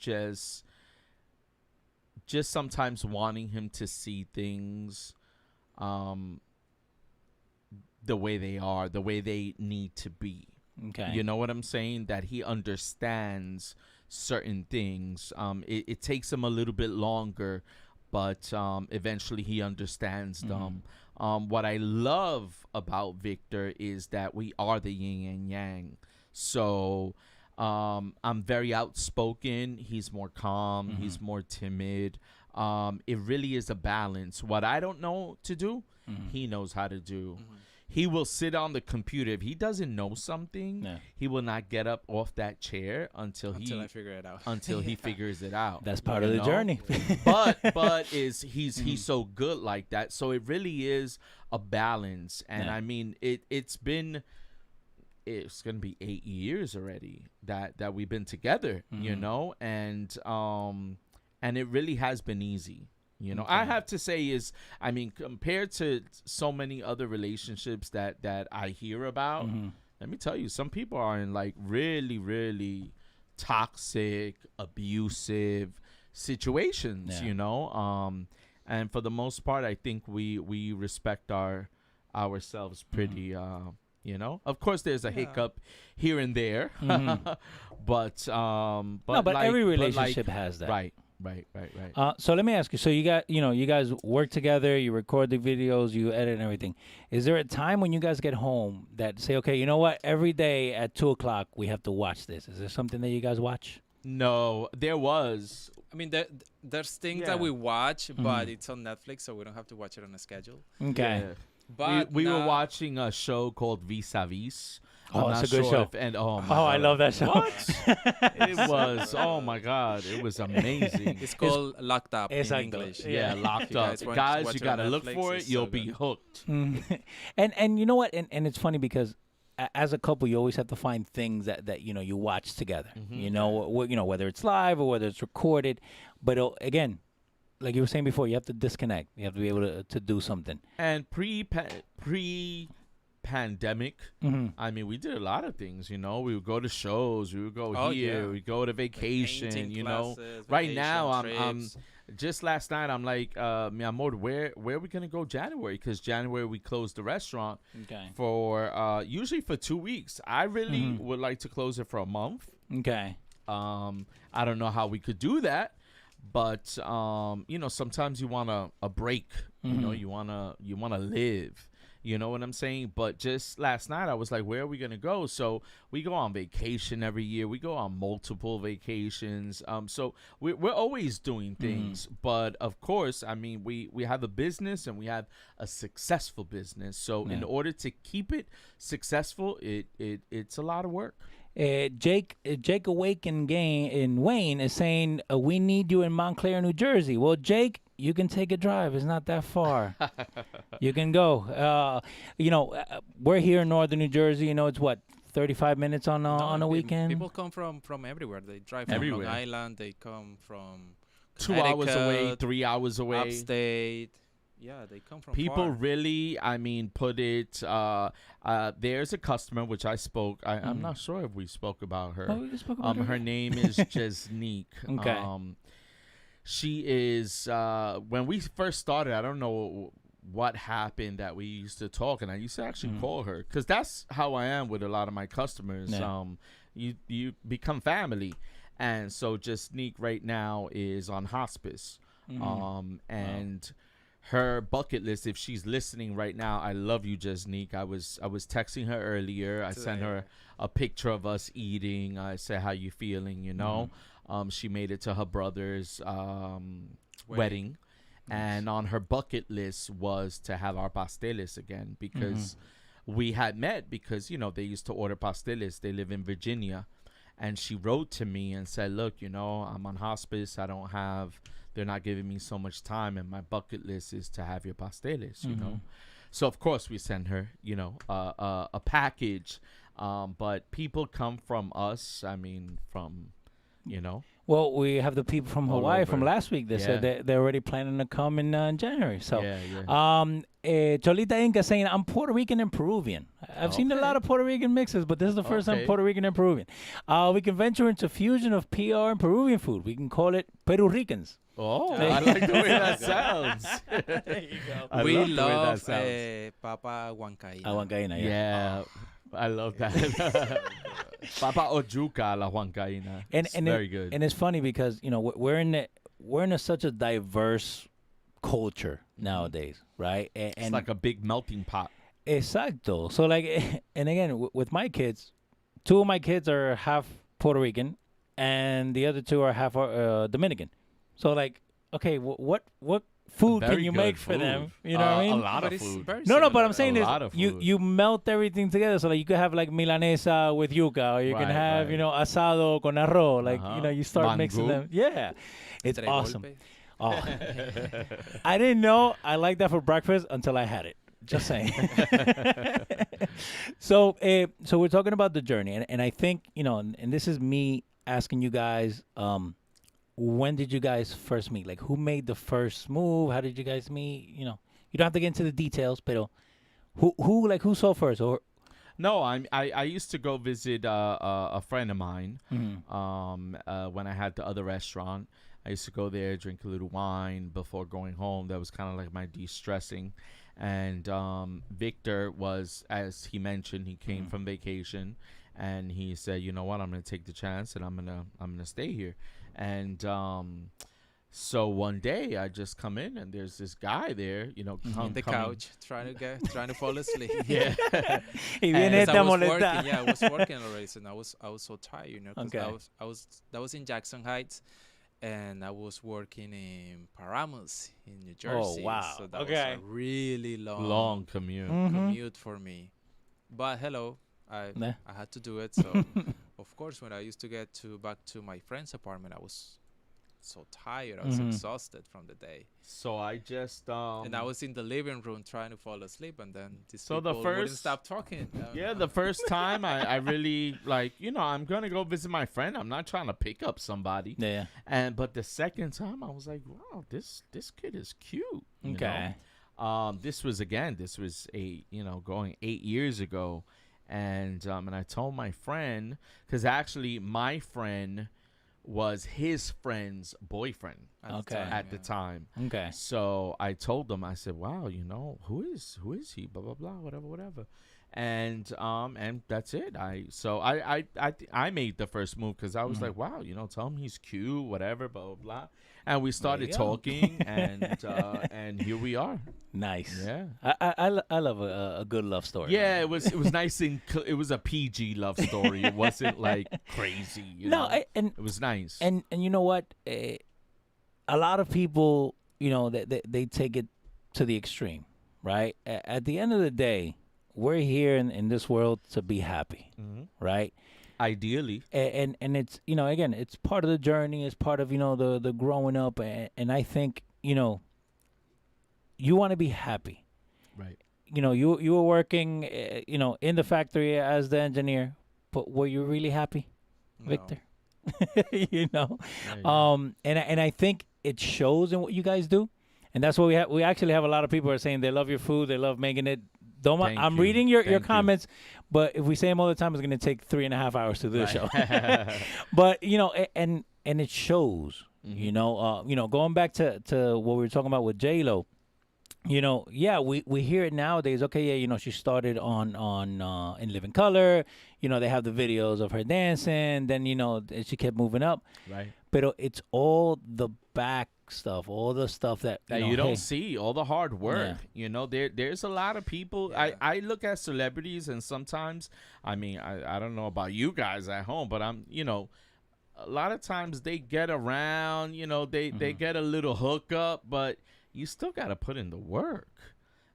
just sometimes wanting him to see things the way they are, the way they need to be. Okay. You know what I'm saying? That he understands certain things. It takes him a little bit longer, but eventually he understands them. What I love about Victor is that we are the yin and yang. So I'm very outspoken. He's more calm. He's more timid. It really is a balance. What I don't know to do, he knows how to do. He will sit on the computer. If he doesn't know something, he will not get up off that chair until I figure it out. Until he figures it out. That's part of the journey. but he's so good like that. So it really is a balance. And I mean, it's gonna be 8 years already that we've been together, and it really has been easy. I have to say compared to so many other relationships that I hear about, let me tell you, some people are in like really, really toxic, abusive situations, and for the most part, I think we respect ourselves pretty, Of course, there's a hiccup here and there, but every relationship has that. Right. So let me ask you. So you guys work together. You record the videos. You edit and everything. Is there a time when you guys get home that say, okay, you know what? Every day at 2:00 we have to watch this. Is there something that you guys watch? No, there was. I mean, there's things that we watch, but it's on Netflix, so we don't have to watch it on a schedule. Okay. Yeah. But we were watching a show called Vis-a-Vis. Oh, it's a good show. I love that show. What? It was, oh my God, it was amazing. It's called Locked Up in English. Yeah, Locked Up. Guys, you got to look for it. You'll be hooked. And you know what? And it's funny because as a couple, you always have to find things that you watch together. Whether it's live or whether it's recorded. But again, like you were saying before, you have to disconnect. You have to be able to do something. And pre-pandemic, I mean, we did a lot of things. We would go to shows. We would go here. We go to vacation. Classes, right now, I'm trips. just last night. I'm like, mi amor, where are we gonna go January? Because January we closed the restaurant for usually for 2 weeks. I really would like to close it for a month. Okay. I don't know how we could do that. But sometimes you want a break. You wanna live. You know what I'm saying? But just last night I was like, where are we gonna go? So we go on vacation every year. We go on multiple vacations. So we're always doing things. But of course, I mean, we have a business and we have a successful business. So in order to keep it successful, it's a lot of work. Jake Awake in Wayne is saying we need you in Montclair, New Jersey. Well, Jake, you can take a drive. It's not that far. You can go. We're here in northern New Jersey. It's what 35 minutes on a weekend. People come from everywhere. They drive from everywhere. Long Island. They come from 2 hours away, 3 hours away, upstate. Yeah, they come from people far. really, I mean, put it. There's a customer which I spoke. I'm not sure if we spoke about her. Oh, we spoke about her. Her name is Jesnique. Okay. she is when we first started, I don't know what happened that we used to talk, and I used to actually call her, because that's how I am with a lot of my customers. Yeah. You become family. And so just Neek right now is on hospice. And her bucket list, if she's listening right now, I love you, just Neek. I was texting her earlier. I sent her a picture of us eating. I said, how you feeling, you know? She made it to her brother's wedding. And on her bucket list was to have our pasteles again, because we had met because, you know, they used to order pasteles. They live in Virginia. And she wrote to me and said, look, you know, I'm on hospice. They're not giving me so much time. And my bucket list is to have your pasteles, you know. So, of course, we send her, you know, a package. But people come from us. I mean, from, you know. Well, we have the people from All Hawaii over. from last week that said they're already planning to come in January. So, Cholita Inca saying, I'm Puerto Rican and Peruvian. I've seen a lot of Puerto Rican mixes, but this is the first time Puerto Rican and Peruvian. We can venture into fusion of PR and Peruvian food. We can call it Puerto Ricans. Oh, I like the way that sounds. There you go. We love the way that love sounds. Papa Huancaína. Huancaína, Yeah, I love that. Papa Ojuka la Huancaína. It's very good. And it's funny because, you know, we're in such a diverse culture nowadays, right? And It's like a big melting pot. Exacto. So like, and again, with my kids, 2 of my kids are half Puerto Rican, and the other 2 are half Dominican. So like, okay, what food can Very you good make for food. them? You know what I mean? A lot But of it's food. very No, but similar. I'm saying A is lot of food. you melt everything together. So like you could have like milanesa with yuca, or you can Right, have, right. you know, asado con arroz. Like, you know, you start mixing Mango. them. Yeah. It's Tres awesome. golpes. Oh. I didn't know I liked that for breakfast until I had it. Just saying. So we're talking about the journey, and I think, you know, and this is me asking you guys, when did you guys first meet? Like, who made the first move? How did you guys meet? You know, you don't have to get into the details, but who saw first? Or No, I used to go visit a friend of mine when I had the other restaurant. I used to go there, drink a little wine before going home. That was kind of like my de-stressing. And Victor was, as he mentioned, he came from vacation, and he said, you know what, I'm going to take the chance, and I'm gonna stay here. And so one day I just come in, and there's this guy there, you know, On the couch, trying to fall asleep. Yeah. y viene Because esta I was molesta. working, I was working already, and I was so tired, you know. 'Cause Okay. that was in Jackson Heights, and I was working in Paramus in New Jersey. wow. So that Okay. was a really Long commute. commute for me. But hello, I Nah. I had to do it. So of course, when I used to get back to my friend's apartment, I was so tired. I was exhausted from the day. So I just And I was in the living room trying to fall asleep, and then these So the people wouldn't first- stop talking. yeah, the first time I really, like, you know, I'm gonna go visit my friend. I'm not trying to pick up somebody. Yeah. But the second time I was like, wow, this kid is cute. you Okay. know? This was going 8 years ago, and I told my friend, because actually my friend was his friend's boyfriend Okay. at the time. Okay. So I told them, I said, wow, you know, who is he? Blah blah blah, whatever. And that's it. I made the first move, because I was like, wow, you know, tell him he's cute, whatever, blah blah blah. And we started go. talking, and here we are. Nice. Yeah. I love a good love story. Yeah, it was nice, and it was a PG love story. It wasn't like crazy. You know? and It was nice. and you know what? A lot of people, you know, they take it to the extreme, right? At the end of the day, we're here in this world to be happy, right? Ideally. And it's, you know, again, it's part of the journey. It's part of, you know, the growing up. And I think, you know, you want to be happy. Right. You know, you were working, you know, in the factory as the engineer, but were you really happy, No. Victor? You know, Yeah. and I think it shows in what you guys do, and that's what we have. We actually have a lot of people are saying they love your food, they love making it, don't. Thank I'm you. reading your Thank you. comments, but if we say them all the time, it's gonna take 3.5 hours to do the show. Right. But and it shows. Mm-hmm. Going back to what we were talking about with J-Lo. Yeah, we hear it nowadays. Okay, yeah, she started on In Living Color. They have the videos of her dancing. Then she kept moving up. Right. But it's all the back stuff, all the stuff that That you don't see, all the hard work. Yeah. There's a lot of people. Yeah. I look at celebrities, and sometimes, I mean, I don't know about you guys at home, but a lot of times they get around. They get a little hookup, but you still got to put in the work.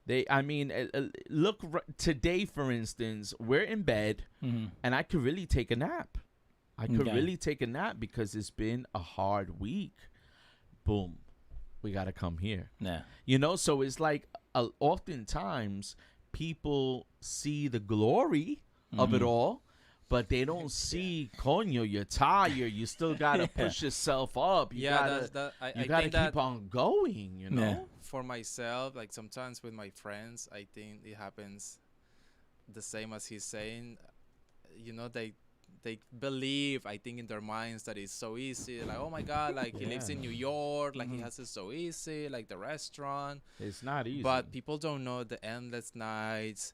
Look today, for instance, we're in bed, and I could really take a nap. I could really take a nap because it's been a hard week. Boom, we got to come here. Yeah. So it's like oftentimes people see the glory of it all, but they don't see, coño, you're tired. You still got to push yourself up. You gotta keep on going, Yeah. For myself, like sometimes with my friends, I think it happens the same as he's saying. They believe, I think, in their minds that it's so easy. Like, oh my God, like he lives in New York, like he has it so easy, like the restaurant. It's not easy. But people don't know the endless nights.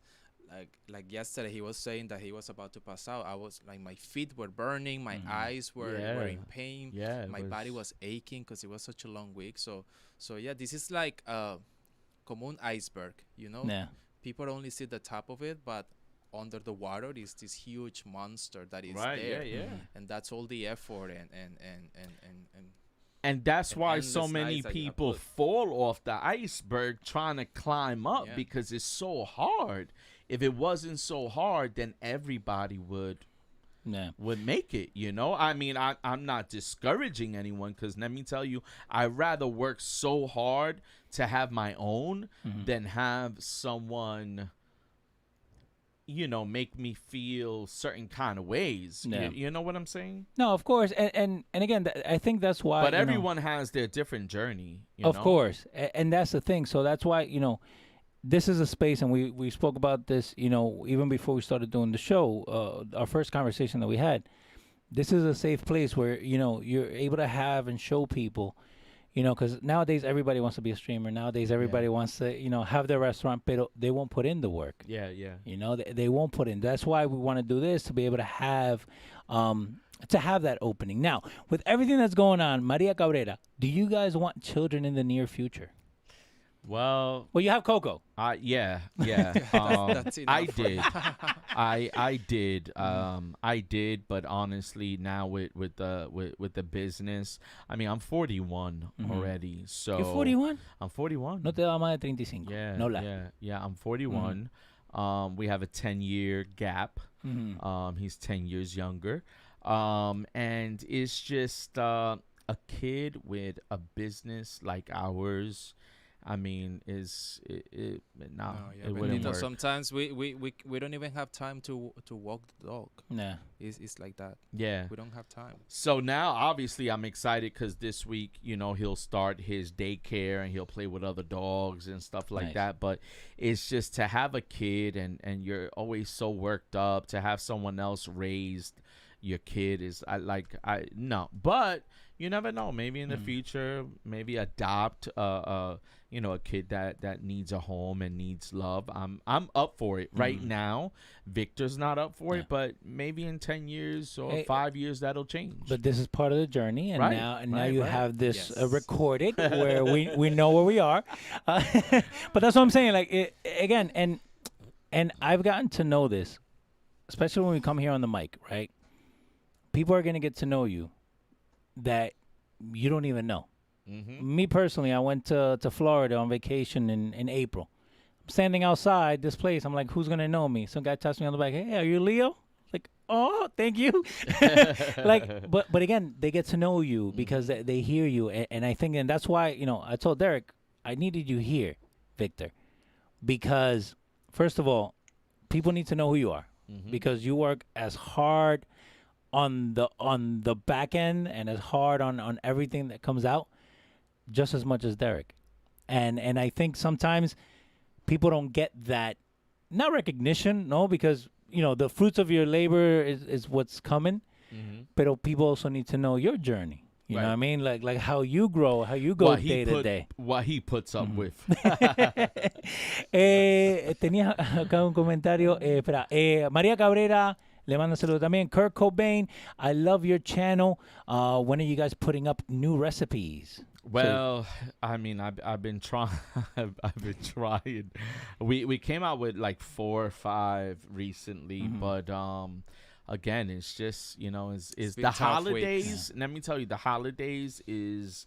Like yesterday, he was saying that he was about to pass out. I was like, my feet were burning, my eyes were in pain. Yeah, my body was aching because it was such a long week. So yeah, this is like como un iceberg, Yeah. People only see the top of it, but under the water is this huge monster that is right, there. yeah. And that's all the effort And that's and why so endless many nights that you have people put. fall off the iceberg trying to climb up because it's so hard. If it wasn't so hard, then everybody would make it, I mean, I'm not discouraging anyone, because let me tell you, I'd rather work so hard to have my own than have someone make me feel certain kind of ways. Yeah. You know what I'm saying? No, of course. And again, I think that's why. But everyone has their different journey. Of course. And that's the thing. So that's why, this is a space, and we spoke about this, even before we started doing the show, our first conversation that we had. This is a safe place where, you're able to have and show people, because nowadays everybody wants to be a streamer. Nowadays everybody wants to, have their restaurant, but they won't put in the work. Yeah. They won't put in. That's why we want to do this, to be able to have that opening. Now, with everything that's going on, Maria Cabrera, do you guys want children in the near future? Well, you have Coco. Yeah. That's I enough. did. I did, but honestly, now with the business, I mean, I'm 41 already. So You're 41? I'm 41. No te da más de 35. Yeah. No la. Yeah. I'm 41. We have a 10-year gap. He's 10 years younger. And it's just a kid with a business like ours. I mean, it wouldn't work. Sometimes we don't even have time to walk the dog. Yeah. It's like that. Yeah. We don't have time. So now, obviously, I'm excited because this week, he'll start his daycare and he'll play with other dogs and stuff like that. But it's just to have a kid and you're always so worked up to have someone else raise your kid is no. But you never know. Maybe in the future, maybe adopt a kid that needs a home and needs love. I'm up for it right now. Victor's not up for it, but maybe in 10 years or 5 years that'll change. But this is part of the journey, and now you have this Yes. recorded where we know where we are. But that's what I'm saying. Like again, and I've gotten to know this, especially when we come here on the mic, right? People are gonna get to know you that you don't even know. Me personally, I went to Florida on vacation in April. I'm standing outside this place. I'm like, who's gonna know me? Some guy taps me on the back. Hey, are you Leo? Like, oh, thank you. But again, they get to know you because they hear you, and I think, and that's why I told Derek I needed you here, Victor, because first of all, people need to know who you are because you work as hard on the back end and as hard on everything that comes out just as much as Derek. And I think sometimes people don't get that not recognition, no, because the fruits of your labor is what's coming. But people also need to know your journey. You know what I mean? Like how you grow, how you go day to day. What he puts up with. Tenía acá un comentario. Espera. María Cabrera le manda saludos también. Kurt Cobain, I love your channel. When are you guys putting up new recipes? Well, I mean, I've been trying. I've been trying. We came out with like 4 or 5 recently, but again, it's just it's the holidays. Let me tell you, the holidays is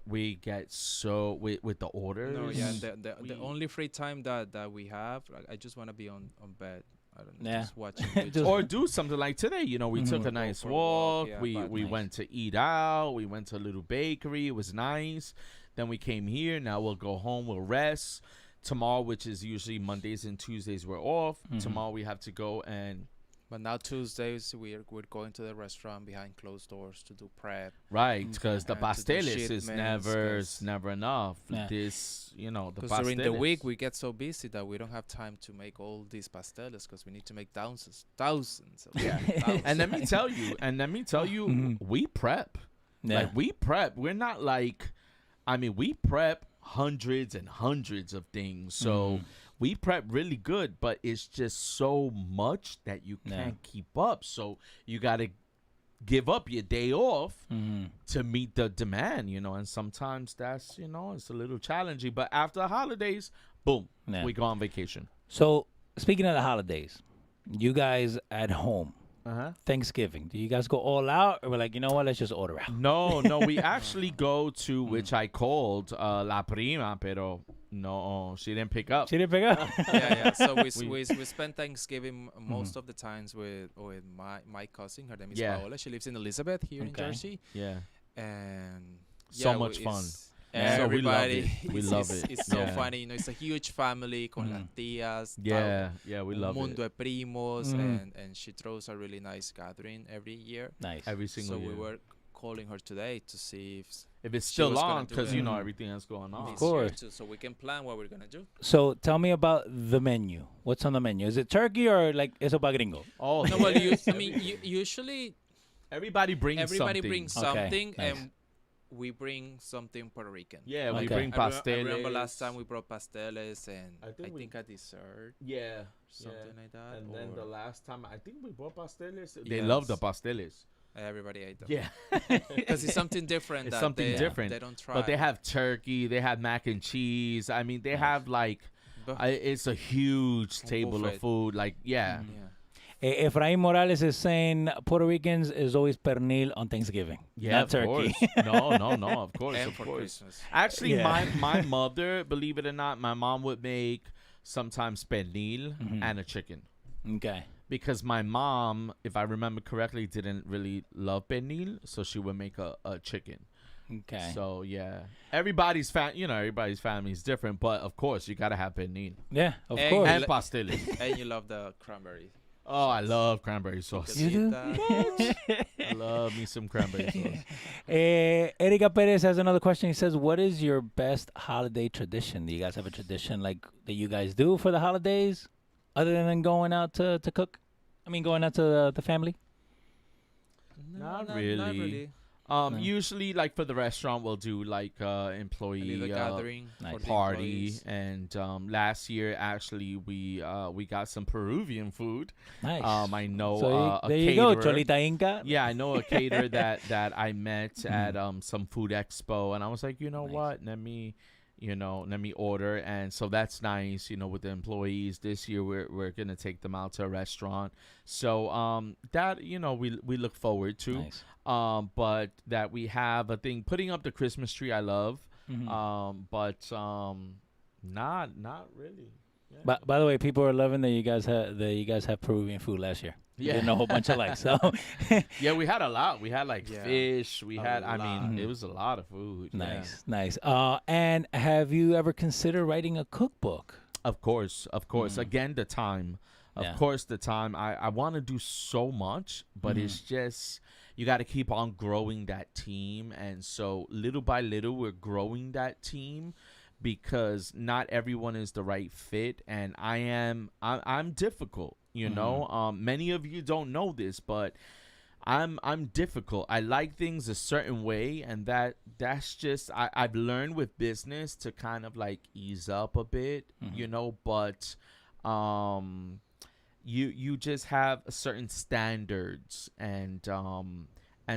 we get so with the orders. No, yeah, the only free time that we have, like, I just want to be on bed. I don't know, just watching videos. Or do something like today. We took a nice walk. Yeah, we went to eat out. We went to a little bakery. It was nice. Then we came here. Now we'll go home. We'll rest. Tomorrow, which is usually Mondays and Tuesdays, we're off. Tomorrow we have to go and. But now Tuesdays we're going to the restaurant behind closed doors to do prep. Right, because the pasteles is shipments, never enough. Yeah. This, the Because pasteles. during the week we get so busy that we don't have time to make all these pasteles because we need to make thousands of Yeah. And let me tell you, we prep. Yeah. Like we prep. We're not like, we prep hundreds and hundreds of things. So we prep really good, but it's just so much that you can't keep up. So you got to give up your day off to meet the demand, and sometimes that's, it's a little challenging. But after the holidays, boom, we go on vacation. So speaking of the holidays, you guys at home, Thanksgiving, do you guys go all out, or we're like, you know what, let's just order out? No, we actually go to, which I called La Prima, pero no, she didn't pick up. Yeah. So we spend Thanksgiving most of the times with my cousin. Her name is Paola. She lives in Elizabeth here in Jersey. Yeah. And so much fun. And Yeah, everybody, we love it. It's so funny. It's a huge family con las tías. Yeah, we love mundo it. de primos, and she throws a really nice gathering every year. Nice. Every single year. So we were calling her today to see if it's still on, because it. everything that's going on. Of course. So we can plan what we're gonna do. So tell me about the menu. What's on the menu? Is it turkey or like eso pa gringo? Oh, no, well, usually everybody brings something, Nice. and we bring something Puerto Rican. Yeah, we Okay. bring pasteles. I remember last time we brought pasteles and I think a dessert, Yeah, something like that. And then the last time, I think we brought pasteles. They Yes. love the pasteles. Everybody ate them. Yeah. Because it's something different. It's that something they, different. They don't try. But they have turkey. They have mac and cheese. They have like, it's a huge table buffet. of food. Like, yeah. Efraim Morales is saying Puerto Ricans is always pernil on Thanksgiving. Yeah, not turkey. No, of course, And of for course. Christmas. Actually, Yeah. my mother, believe it or not, my mom would make sometimes pernil and a chicken. Okay. Because my mom, if I remember correctly, didn't really love pernil, so she would make a chicken. Okay. So yeah, everybody's family is different, but of course you gotta have pernil Yeah, of And- course. and pasteles. And you love the cranberry. Oh, I love cranberry sauce. You do? I love me some cranberry sauce. Erika Perez has another question. He says, what is your best holiday tradition? Do you guys have a tradition like that you guys do for the holidays other than going out to cook? Going out to the family? Not really. Usually, like for the restaurant, we'll do like employee gathering Nice. for the party, employees. and last year actually we got some Peruvian food. Nice. I know So a there you go, caterer. Cholita Inca. Yeah, I know a caterer that I met at some food expo, and I was like, you know Nice. what, let me order. And so that's nice, with the employees. This year we're gonna take them out to a restaurant, so that we look forward to. Nice. But that we have a thing putting up the Christmas tree I love, but not really. Yeah. But by the way, people are loving that you guys have Peruvian food last year. Yeah. Getting a whole bunch of likes. So Yeah, we had a lot. We had like fish. We had, lot. it was a lot of food. nice. And have you ever considered writing a cookbook? Of course. Again, the time. Of course, the time. I want to do so much, but it's just, you got to keep on growing that team. And so little by little, we're growing that team. because not everyone is the right fit, and I'm difficult, you know. Many of you don't know this, but I'm difficult. I like things a certain way, and that's just I've learned with business to kind of like ease up a bit, you know, but you just have certain standards, and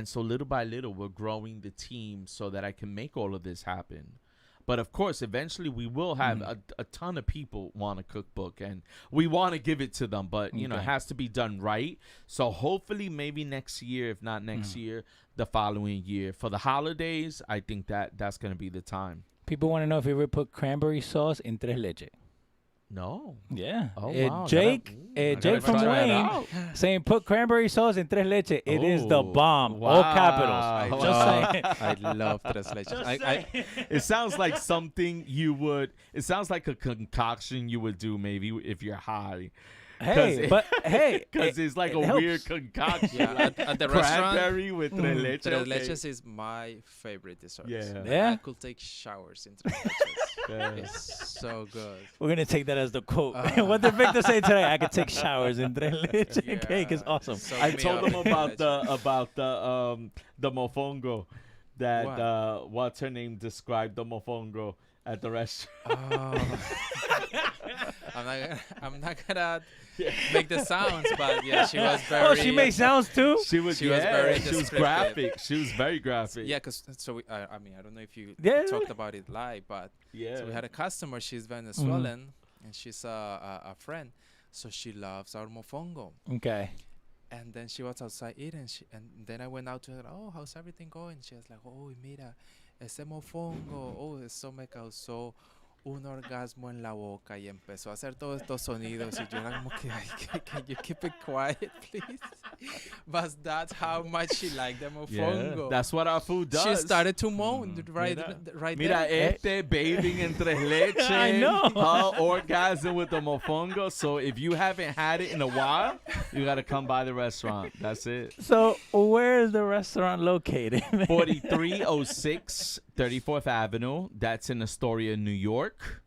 so little by little we're growing the team so that I can make all of this happen. But of course, eventually we will have a ton of people want a cookbook, and we want to give it to them. But, you know, it has to be done right. So hopefully maybe next year, if not next year, the following year. For the holidays, I think that's going to be the time. People want to know if you ever put cranberry sauce in tres leche. No. Yeah. Oh, wow. Jake gotta from try that Wayne out. saying put cranberry sauce in tres leche. It is the bomb. Wow. All capitals. Just saying. I love tres leches. It sounds like something you would. It sounds like a concoction you would do maybe if you're high. Hey, Because it's like a helps. weird concoction. Yeah, at the restaurant, Cranberry with tres leche. tres okay. leches is my favorite dessert. Yeah. I could take showers in tres leches. Yeah. It's so good. We're gonna take that as the quote. What did Victor say today? I could take showers in tres leche cake. Is awesome. Soak I me told up them in about tres the mofongo that What? what's her name described the mofongo at the restaurant. I'm not gonna make the sounds, but yeah, she was very. Oh, she makes sounds too. She was She was very she was descriptive. graphic. She was very graphic. Yeah, cause I mean, I don't know if you Yeah. talked about it live, but Yeah. so we had a customer. She's Venezuelan, and she's a friend, so she loves our mofongo. Okay. And then she was outside eating, and then I went out to her. Oh, how's everything going? She was like, oh, mira, ese mofongo, oh, eso me causó un orgasmo en la boca, y empezó a hacer todos estos sonidos, y yo era como que, ay, can you keep it quiet, please? But that's how much she liked the mofongo. That's what our food does. She started to moan right Mira, there. este bathing en tres leche. I know. Her orgasm with the mofongo. So if you haven't had it in a while, you got to come by the restaurant. That's it. So where is the restaurant located? 4306 34th Avenue. That's in Astoria, New York.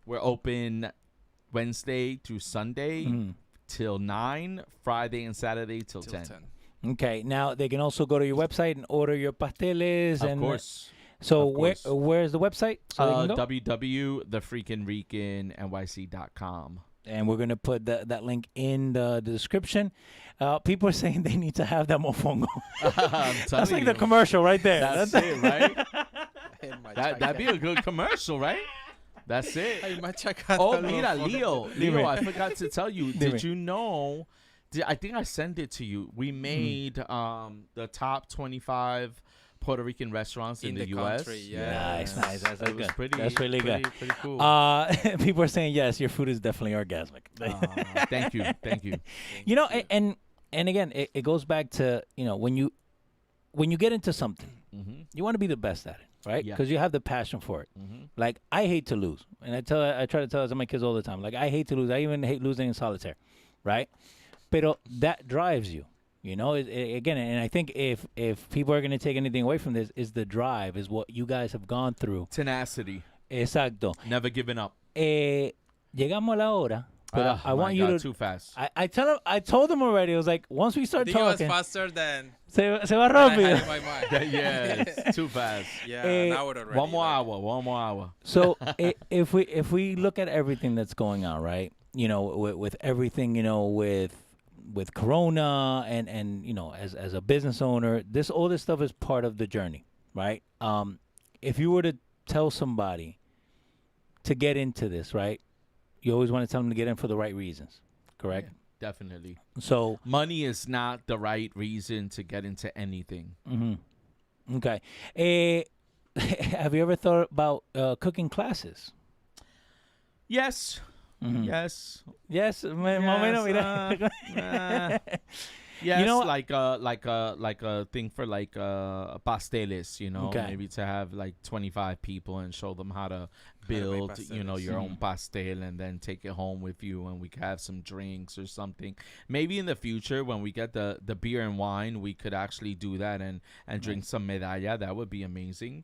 We're open Wednesday through Sunday till 9, Friday and Saturday till 10. Okay. Now they can also go to your website and order your pasteles. Of course. So Of course. where's the website? So they can go? www.thefreakinrican.nyc.com. And we're gonna put that link in the description. People are saying they need to have that mofongo. That's like the commercial right there. That's it, right? That'd be a good commercial, right? That's it. Oh, mira, Leo, I forgot to tell you. Did you know? I think I sent it to you. We made the top 25 Puerto Rican restaurants in the U.S. Country, yeah. Nice. That's It was good. That's really good. Pretty cool. People are saying yes, your food is definitely orgasmic. Thank you. You know, and again, it goes back to, you know, when you get into something, you want to be the best at it, right? Yeah. Because you have the passion for it. Like, I hate to lose, and I try to tell my kids all the time. Like, I hate to lose. I even hate losing in solitaire, right? Pero that drives you. You know, again, and I think if people are going to take anything away from this, is the drive, is what you guys have gone through. Tenacity. Exacto. Never giving up. Llegamos a la hora. But I want you to too fast. I told them already. It was like, once we start I think talking, it was faster than se va I had rápido. in my mind. Yeah, it's too fast. Yeah, an hour already. One more hour. So if we look at everything that's going on, right? You know, with everything, you know, with Corona and you know, as a business owner, all this stuff is part of the journey, right? If you were to tell somebody to get into this, right? You always want to tell them to get in for the right reasons, correct? Yeah, definitely. So money is not the right reason to get into anything. Okay. Have you ever thought about cooking classes? Yes. Yes. Yes. Momento, mira. Yes, You know, like a thing for like pasteles, you know, Okay. maybe to have like 25 people and show them how to build, you know, pasteles. your own pastel and then take it home with you, and we could have some drinks or something. Maybe in the future when we get the beer and wine, we could actually do that and drink some medalla. That would be amazing.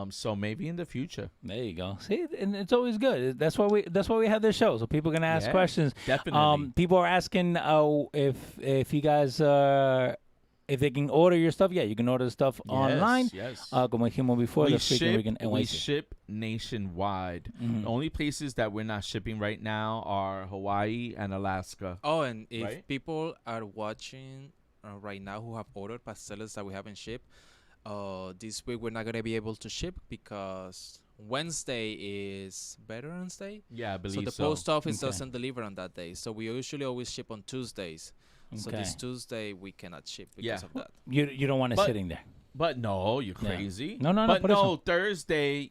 So maybe in the future. There you go. See, and it's always good. That's why we have this show, so people can ask Yeah, questions. definitely. People are asking if you guys if they can order your stuff. Yeah, you can order the stuff online. Yes. Como dijimos before, the Freakin Rican We NYC. ship nationwide. The only places that we're not shipping right now are Hawaii and Alaska. Oh, and if Right? people are watching right now who have ordered pasteles that we haven't shipped, this week we're not gonna be able to ship because Wednesday is Veterans Day. Yeah, I So believe the so. post office Okay. doesn't deliver on that day. So we usually always ship on Tuesdays. So Okay. this Tuesday we cannot ship because Yeah. of that. You don't want it But- sitting there. But no, you're Yeah. crazy. No, But por eso. no, Thursday,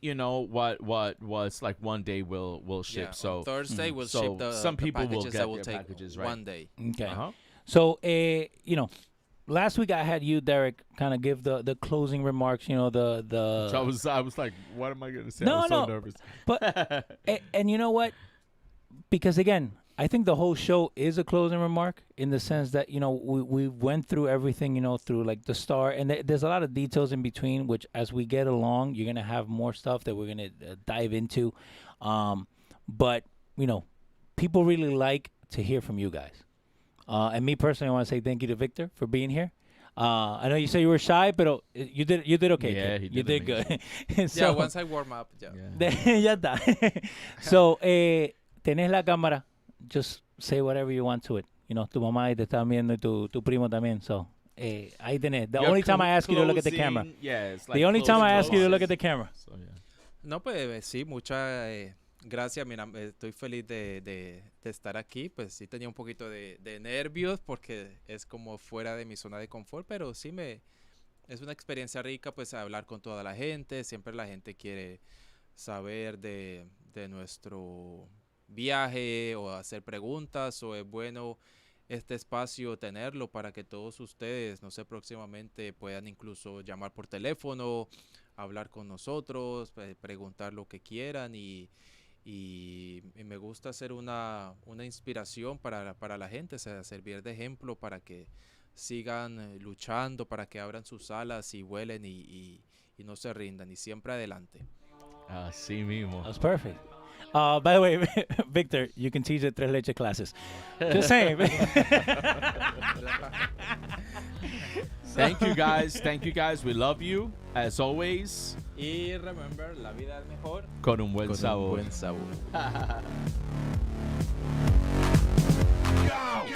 what was like one day will ship. Yeah, So on Thursday we'll so ship the some the people will packages get that will their take packages, right? one day. Okay. uh-huh. So, last week I had you, Derek, kind of give the closing remarks. The So I was like, what am I gonna say? No, I was so no. nervous. But and you know what? Because again, I think the whole show is a closing remark in the sense that we went through everything, through like the start, and there's a lot of details in between. Which as we get along, you're gonna have more stuff that we're gonna dive into. But people really like to hear from you guys. And me personally, I want to say thank you to Victor for being here. I know you said you were shy, but you did okay. Yeah, kid. he You did good. Yeah, So, once I warm up, yeah. ya está. So, tenés la cámara. Just say whatever you want to it. Tu mamá ahí te está viendo y tu primo también. So, ahí tenés. The Your only time I ask you to look at the camera. closing- Yeah, it's like The only time I ask you to look at the closing. camera. So, yeah. No, pues sí, muchas gracias. Mira, estoy feliz de estar aquí. Pues sí tenía un poquito de nervios porque es como fuera de mi zona de confort, pero sí es una experiencia rica pues hablar con toda la gente. Siempre la gente quiere saber de nuestro viaje o hacer preguntas, o es bueno este espacio tenerlo para que todos ustedes, no sé, próximamente puedan incluso llamar por teléfono, hablar con nosotros, preguntar lo que quieran y me gusta ser una inspiración para la gente, o sea, servir de ejemplo para que sigan luchando, para que abran sus alas y vuelen y no se rindan y siempre adelante. Así mismo. That was perfect. By the way, Victor, you can teach at Tres Leche classes. Just saying. Thank you guys. Thank you guys. We love you as always. Y remember, la vida es mejor Con un buen sabor. buen sabor. Yo.